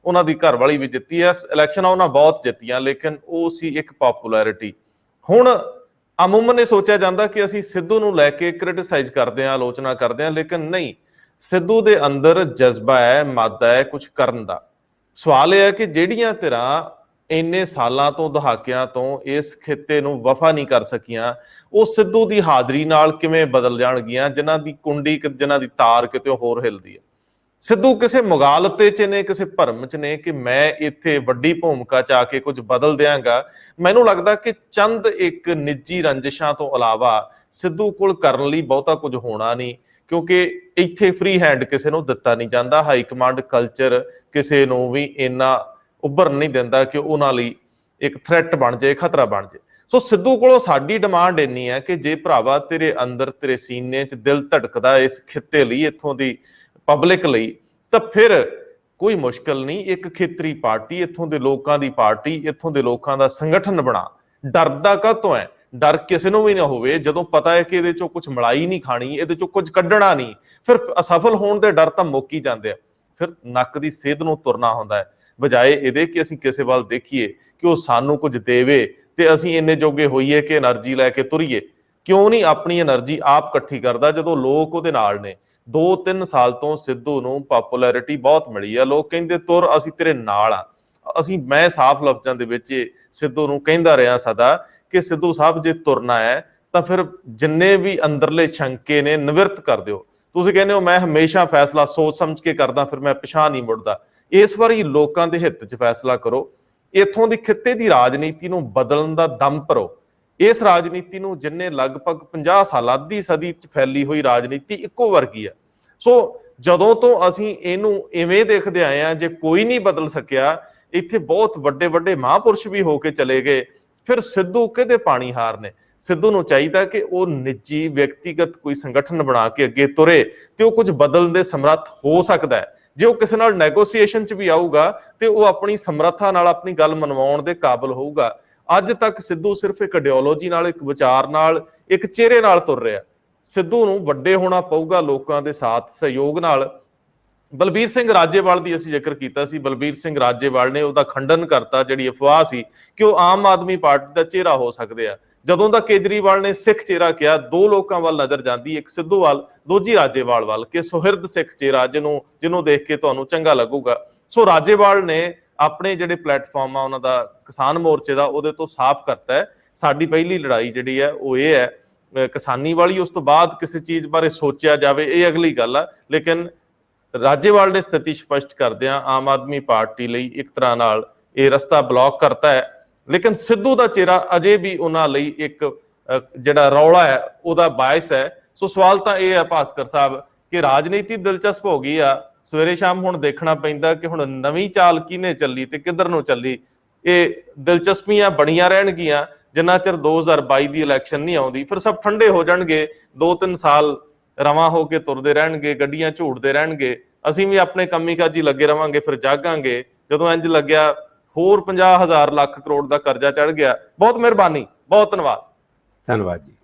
ਉਹਨਾਂ ਦੀ ਘਰ ਵਾਲੀ ਵੀ ਜਿੱਤੀ ਹੈ, ਇਲੈਕਸ਼ਨਾਂ ਉਹਨਾਂ ਬਹੁਤ ਜਿੱਤੀਆਂ, ਲੇਕਿਨ ਉਹ ਸੀ ਇੱਕ ਪੋਪੂਲੈਰਿਟੀ। ਹੁਣ ਅਮੂਮਨ ਇਹ ਸੋਚਿਆ ਜਾਂਦਾ ਕਿ ਅਸੀਂ ਸਿੱਧੂ ਨੂੰ ਲੈ ਕੇ ਕ੍ਰਿਟਿਸਾਈਜ਼ ਕਰਦੇ ਹਾਂ, ਆਲੋਚਨਾ ਕਰਦੇ ਹਾਂ, ਲੇਕਿਨ ਨਹੀਂ, ਸਿੱਧੂ ਦੇ ਅੰਦਰ ਜਜ਼ਬਾ ਹੈ, ਮਾਦਾ ਹੈ ਕੁਝ ਕਰਨ ਦਾ। ਸਵਾਲ ਇਹ ਹੈ ਕਿ ਜਿਹੜੀਆਂ ਧਿਰਾਂ ਇੰਨੇ ਸਾਲਾਂ ਤੋਂ, ਦਹਾਕਿਆਂ ਤੋਂ ਇਸ ਖਿੱਤੇ ਨੂੰ ਵਫਾ ਨਹੀਂ ਕਰ ਸਕੀਆਂ, ਉਹ ਸਿੱਧੂ ਦੀ ਹਾਜ਼ਰੀ ਨਾਲ ਕਿਵੇਂ ਬਦਲ ਜਾਣਗੀਆਂ, ਜਿਨ੍ਹਾਂ ਦੀ ਕੁੰਡੀ, ਜਿਨ੍ਹਾਂ ਦੀ ਤਾਰ ਕਿਤੇ ਹੋਰ ਹਿਲਦੀ ਹੈ। ਸਿੱਧੂ ਕਿਸੇ ਮੁਗਾਲਤੇ 'ਚ ਨੇ, ਕਿਸੇ ਭਰਮ 'ਚ ਨੇ ਕਿ ਮੈਂ ਇੱਥੇ ਵੱਡੀ ਭੂਮਿਕਾ 'ਚ ਆ ਕੇ ਕੁਝ ਬਦਲ ਦਿਆਂਗਾ। ਮੈਨੂੰ ਲੱਗਦਾ ਕਿ ਚੰਦ ਇੱਕ ਨਿੱਜੀ ਰੰਜਿਸ਼ਾਂ ਤੋਂ ਇਲਾਵਾ ਸਿੱਧੂ ਕੋਲ ਕਰਨ ਲਈ ਬਹੁਤਾ ਕੁਝ ਹੋਣਾ ਨਹੀਂ, ਕਿਉਂਕਿ ਇੱਥੇ ਫ੍ਰੀ ਹੈਂਡ ਕਿਸੇ ਨੂੰ ਦਿੱਤਾ ਨਹੀਂ ਜਾਂਦਾ। ਹਾਈ ਕਮਾਂਡ ਕਲਚਰ ਕਿਸੇ ਨੂੰ ਵੀ ਇੰਨਾ ਉੱਭਰਨ ਨਹੀਂ ਦਿੰਦਾ ਕਿ ਉਹਨਾਂ ਲਈ ਇੱਕ ਥ੍ਰੈਟ ਬਣ ਜਾਏ, ਖਤਰਾ ਬਣ ਜਾਏ। ਸੋ ਸਿੱਧੂ ਕੋਲੋਂ ਸਾਡੀ ਡਿਮਾਂਡ ਇੰਨੀ ਹੈ ਕਿ ਜੇ ਭਰਾਵਾ ਤੇਰੇ ਅੰਦਰ, ਤੇਰੇ ਸੀਨੇ 'ਚ ਦਿਲ ਧੜਕਦਾ ਇਸ ਖਿੱਤੇ ਲਈ, ਇੱਥੋਂ ਦੀ ਪਬਲਿਕ ਲਈ, ਤਾਂ ਫਿਰ ਕੋਈ ਮੁਸ਼ਕਲ ਨਹੀਂ, ਇੱਕ ਖੇਤਰੀ ਪਾਰਟੀ, ਇੱਥੋਂ ਦੇ ਲੋਕਾਂ ਦੀ ਪਾਰਟੀ, ਇੱਥੋਂ ਦੇ ਲੋਕਾਂ ਦਾ ਸੰਗਠਨ ਬਣਾ। ਡਰਦਾ ਕਾਹਤੋਂ ਹੈ? ਡਰ ਕਿਸੇ ਨੂੰ ਵੀ ਨਾ ਹੋਵੇ ਜਦੋਂ ਪਤਾ ਹੈ ਕਿ ਇਹਦੇ ਚੋਂ ਕੁਝ ਮਲਾਈ ਨਹੀਂ ਖਾਣੀ, ਇਹਦੇ ਚੋਂ ਕੁਝ ਕੱਢਣਾ ਨਹੀਂ। ਫਿਰ ਅਸਫਲ ਹੋਣ ਦੇ ਡਰ ਤਾਂ ਮੁੱਕ ਹੀ ਜਾਂਦੇ ਆ। ਫਿਰ ਨੱਕ ਦੀ ਸੇਧ ਨੂੰ ਤੁਰਨਾ ਹੁੰਦਾ ਹੈ, ਬਜਾਏ ਇਹਦੇ ਕਿ ਅਸੀਂ ਕਿਸੇ ਵੱਲ ਦੇਖੀਏ ਕਿ ਉਹ ਸਾਨੂੰ ਕੁਝ ਦੇਵੇ ਤੇ ਅਸੀਂ ਇੰਨੇ ਜੋਗੇ ਹੋਈਏ ਕਿ એનર્ਜੀ ਲੈ ਕੇ ਤੁਰੀਏ। ਕਿਉਂ ਨਹੀਂ ਆਪਣੀ એનર્ਜੀ ਆਪ ਇਕੱਠੀ ਕਰਦਾ ਜਦੋਂ ਲੋਕ ਉਹਦੇ ਨਾਲ ਨੇ। 2-3 ਸਾਲ ਤੋਂ ਸਿੱਧੂ ਨੂੰ ਪੋਪੂਲੈਰਿਟੀ ਬਹੁਤ ਮਿਲੀ ਆ, ਲੋਕ ਕਹਿੰਦੇ ਤੁਰ, ਅਸੀਂ ਤੇਰੇ ਨਾਲ ਆ। ਮੈਂ ਸਾਫ਼ ਲਫ਼ਜ਼ਾਂ ਦੇ ਵਿੱਚ ਸਿੱਧੂ ਨੂੰ ਕਹਿੰਦਾ ਰਿਹਾ ਸਦਾ ਕਿ ਸਿੱਧੂ ਸਾਹਿਬ ਜੇ ਤੁਰਨਾ ਹੈ ਤਾਂ ਫਿਰ ਜਿੰਨੇ ਵੀ ਅੰਦਰਲੇ ਸ਼ੰਕੇ ਨੇ ਨਿਵਰਤ ਕਰ ਦਿਓ। ਤੁਸੀਂ ਕਹਿੰਦੇ ਹੋ ਮੈਂ ਹਮੇਸ਼ਾ ਫੈਸਲਾ ਸੋਚ ਸਮਝ ਕੇ ਕਰਦਾ, ਫਿਰ ਮੈਂ ਪਿਛਾਂਹ ਨਹੀਂ ਮੁੜਦਾ। ਇਸ ਵਾਰੀ ਲੋਕਾਂ ਦੇ ਹਿੱਤ 'ਚ ਫੈਸਲਾ ਕਰੋ। ਇੱਥੋਂ ਦੀ ਖਿੱਤੇ ਦੀ ਰਾਜਨੀਤੀ ਨੂੰ ਬਦਲਣ ਦਾ ਦਮ ਭਰੋ। ਇਸ ਰਾਜਨੀਤੀ ਨੂੰ ਜਿੰਨੇ ਲਗਭਗ 50 ਸਾਲਾਂ ਅੱਧੀ ਸਦੀ 'ਚ ਫੈਲੀ ਹੋਈ ਰਾਜਨੀਤੀ ਇੱਕੋ ਵਰਗੀ ਆ। ਸੋ ਜਦੋਂ ਤੋਂ ਅਸੀਂ ਇਹਨੂੰ ਇਵੇਂ ਦੇਖਦੇ ਆਏ ਆ, ਜੇ ਕੋਈ ਨਹੀਂ ਬਦਲ ਸਕਿਆ, ਇੱਥੇ ਬਹੁਤ ਵੱਡੇ ਵੱਡੇ ਮਹਾਂਪੁਰਸ਼ ਵੀ ਹੋ ਕੇ ਚਲੇ ਗਏ, ਫਿਰ ਸਿੱਧੂ ਕਿਹਦੇ ਪਾਣੀ ਹਾਰ ਨੇ। ਸਿੱਧੂ ਨੂੰ ਚਾਹੀਦਾ ਕਿ ਉਹ ਨਿੱਜੀ ਵਿਅਕਤੀਗਤ ਕੋਈ ਸੰਗਠਨ ਬਣਾ ਕੇ ਅੱਗੇ ਤੁਰੇ ਤੇ ਉਹ ਕੁਝ ਬਦਲਣ ਦੇ ਸਮਰੱਥ ਹੋ ਸਕਦਾ ਹੈ। ਜੇ ਉਹ ਕਿਸੇ ਨਾਲ ਨੈਗੋਸੀਏਸ਼ਨ 'ਚ ਵੀ ਆਊਗਾ ਤੇ ਉਹ ਆਪਣੀ ਸਮਰੱਥਾ ਨਾਲ ਆਪਣੀ ਗੱਲ ਮਨਵਾਉਣ ਦੇ ਕਾਬਿਲ ਹੋਊਗਾ। ਅੱਜ ਤੱਕ ਸਿੱਧੂ ਸਿਰਫ ਇੱਕ ਆਈਡੀਓਲੋਜੀ ਨਾਲ, ਇੱਕ ਵਿਚਾਰ ਨਾਲ, ਇੱਕ ਚਿਹਰੇ ਨਾਲ ਤੁਰ ਰਿਹਾ। ਸਿੱਧੂ ਨੂੰ ਵੱਡੇ ਹੋਣਾ ਪਊਗਾ ਲੋਕਾਂ ਦੇ ਸਾਥ ਸਹਿਯੋਗ ਨਾਲ। ਬਲਬੀਰ ਸਿੰਘ ਰਾਜੇਵਾਲ ਦੀ ਅਸੀਂ ਜ਼ਿਕਰ ਕੀਤਾ ਸੀ। ਬਲਬੀਰ ਸਿੰਘ ਰਾਜੇਵਾਲ ਨੇ ਉਹਦਾ ਖੰਡਨ ਕਰਤਾ, ਜਿਹੜੀ ਅਫਵਾਹ ਸੀ ਕਿ ਉਹ ਆਮ ਆਦਮੀ ਪਾਰਟੀ ਦਾ ਚਿਹਰਾ ਹੋ ਸਕਦੇ ਆ। ਜਦੋਂ ਦਾ ਕੇਜਰੀਵਾਲ ਨੇ ਸਿੱਖ ਚਿਹਰਾ ਕਿਹਾ, ਦੋ ਲੋਕਾਂ ਵੱਲ ਨਜ਼ਰ ਜਾਂਦੀ, ਇੱਕ ਸਿੱਧੂ ਵੱਲ, ਦੂਜੀ ਰਾਜੇਵਾਲ ਵੱਲ, ਕਿ ਸੁਹਿਰਦ ਸਿੱਖ ਚਿਹਰਾ ਜਿਹਨੂੰ ਦੇਖ ਕੇ ਤੁਹਾਨੂੰ ਚੰਗਾ ਲੱਗੂਗਾ। ਸੋ ਰਾਜੇਵਾਲ ਨੇ ਆਪਣੇ ਜਿਹੜੇ ਪਲੇਟਫਾਰਮ ਆ ਉਹਨਾਂ ਦਾ, ਕਿਸਾਨ ਮੋਰਚੇ ਦਾ, ਉਹਦੇ ਤੋਂ ਸਾਫ਼ ਕਰਤਾ ਹੈ ਸਾਡੀ ਪਹਿਲੀ ਲੜਾਈ ਜਿਹੜੀ ਹੈ ਉਹ ਇਹ ਹੈ ਕਿਸਾਨੀ ਵਾਲੀ। ਉਸ ਤੋਂ ਬਾਅਦ ਕਿਸੇ ਚੀਜ਼ ਬਾਰੇ ਸੋਚਿਆ ਜਾਵੇ ਇਹ ਅਗਲੀ ਗੱਲ ਆ। ਲੇਕਿਨ ਰਾਜੇਵਾਲ ਨੇ ਸਥਿਤੀ ਸਪਸ਼ਟ ਕਰਦਿਆਂ ਆਮ ਆਦਮੀ ਪਾਰਟੀ ਲਈ ਇੱਕ ਤਰ੍ਹਾਂ ਨਾਲ ਇਹ ਰਸਤਾ ਬਲੌਕ ਕਰਤਾ ਹੈ। ਲੇਕਿਨ ਸਿੱਧੂ ਦਾ ਚਿਹਰਾ ਅਜੇ ਵੀ ਉਹਨਾਂ ਲਈ ਇੱਕ ਜਿਹੜਾ ਰੌਲਾ ਹੈ ਉਹਦਾ ਬਾਇਸ ਹੈ। ਸੋ ਸਵਾਲ ਤਾਂ ਇਹ ਹੈ ਭਾਸਕਰ ਸਾਹਿਬ ਕਿ ਰਾਜਨੀਤੀ ਦਿਲਚਸਪ ਹੋ ਗਈ ਆ, ਸਵੇਰੇ ਸ਼ਾਮ ਹੁਣ ਦੇਖਣਾ ਪੈਂਦਾ ਕਿ ਹੁਣ ਨਵੀਂ ਚਾਲ ਕਿਹਨੇ ਚੱਲੀ ਤੇ ਕਿੱਧਰ ਨੂੰ ਚੱਲੀ। ਇਹ ਦਿਲਚਸਪੀਆਂ ਬਣੀਆਂ ਰਹਿਣਗੀਆਂ ਜਿੰਨਾ ਚਿਰ 2022 ਦੀ ਇਲੈਕਸ਼ਨ ਨਹੀਂ ਆਉਂਦੀ। ਫਿਰ ਸਭ ਠੰਡੇ ਹੋ ਜਾਣਗੇ, 2-3 ਸਾਲ ਰਵਾਂ ਹੋ ਕੇ ਤੁਰਦੇ ਰਹਿਣਗੇ, ਗੱਡੀਆਂ ਝੂਟਦੇ ਰਹਿਣਗੇ, ਅਸੀਂ ਵੀ ਆਪਣੇ ਕੰਮੀ ਕਾਜੀ ਲੱਗੇ ਰਵਾਂਗੇ। ਫਿਰ ਜਾਗਾਂਗੇ ਜਦੋਂ ਇੰਜ ਲੱਗਿਆ ਹੋਰ 50,000 ਲੱਖ ਕਰੋੜ ਦਾ ਕਰਜ਼ਾ ਚੜ ਗਿਆ। ਬਹੁਤ ਮਿਹਰਬਾਨੀ, ਬਹੁਤ ਧੰਨਵਾਦ। ਧੰਨਵਾਦ ਜੀ।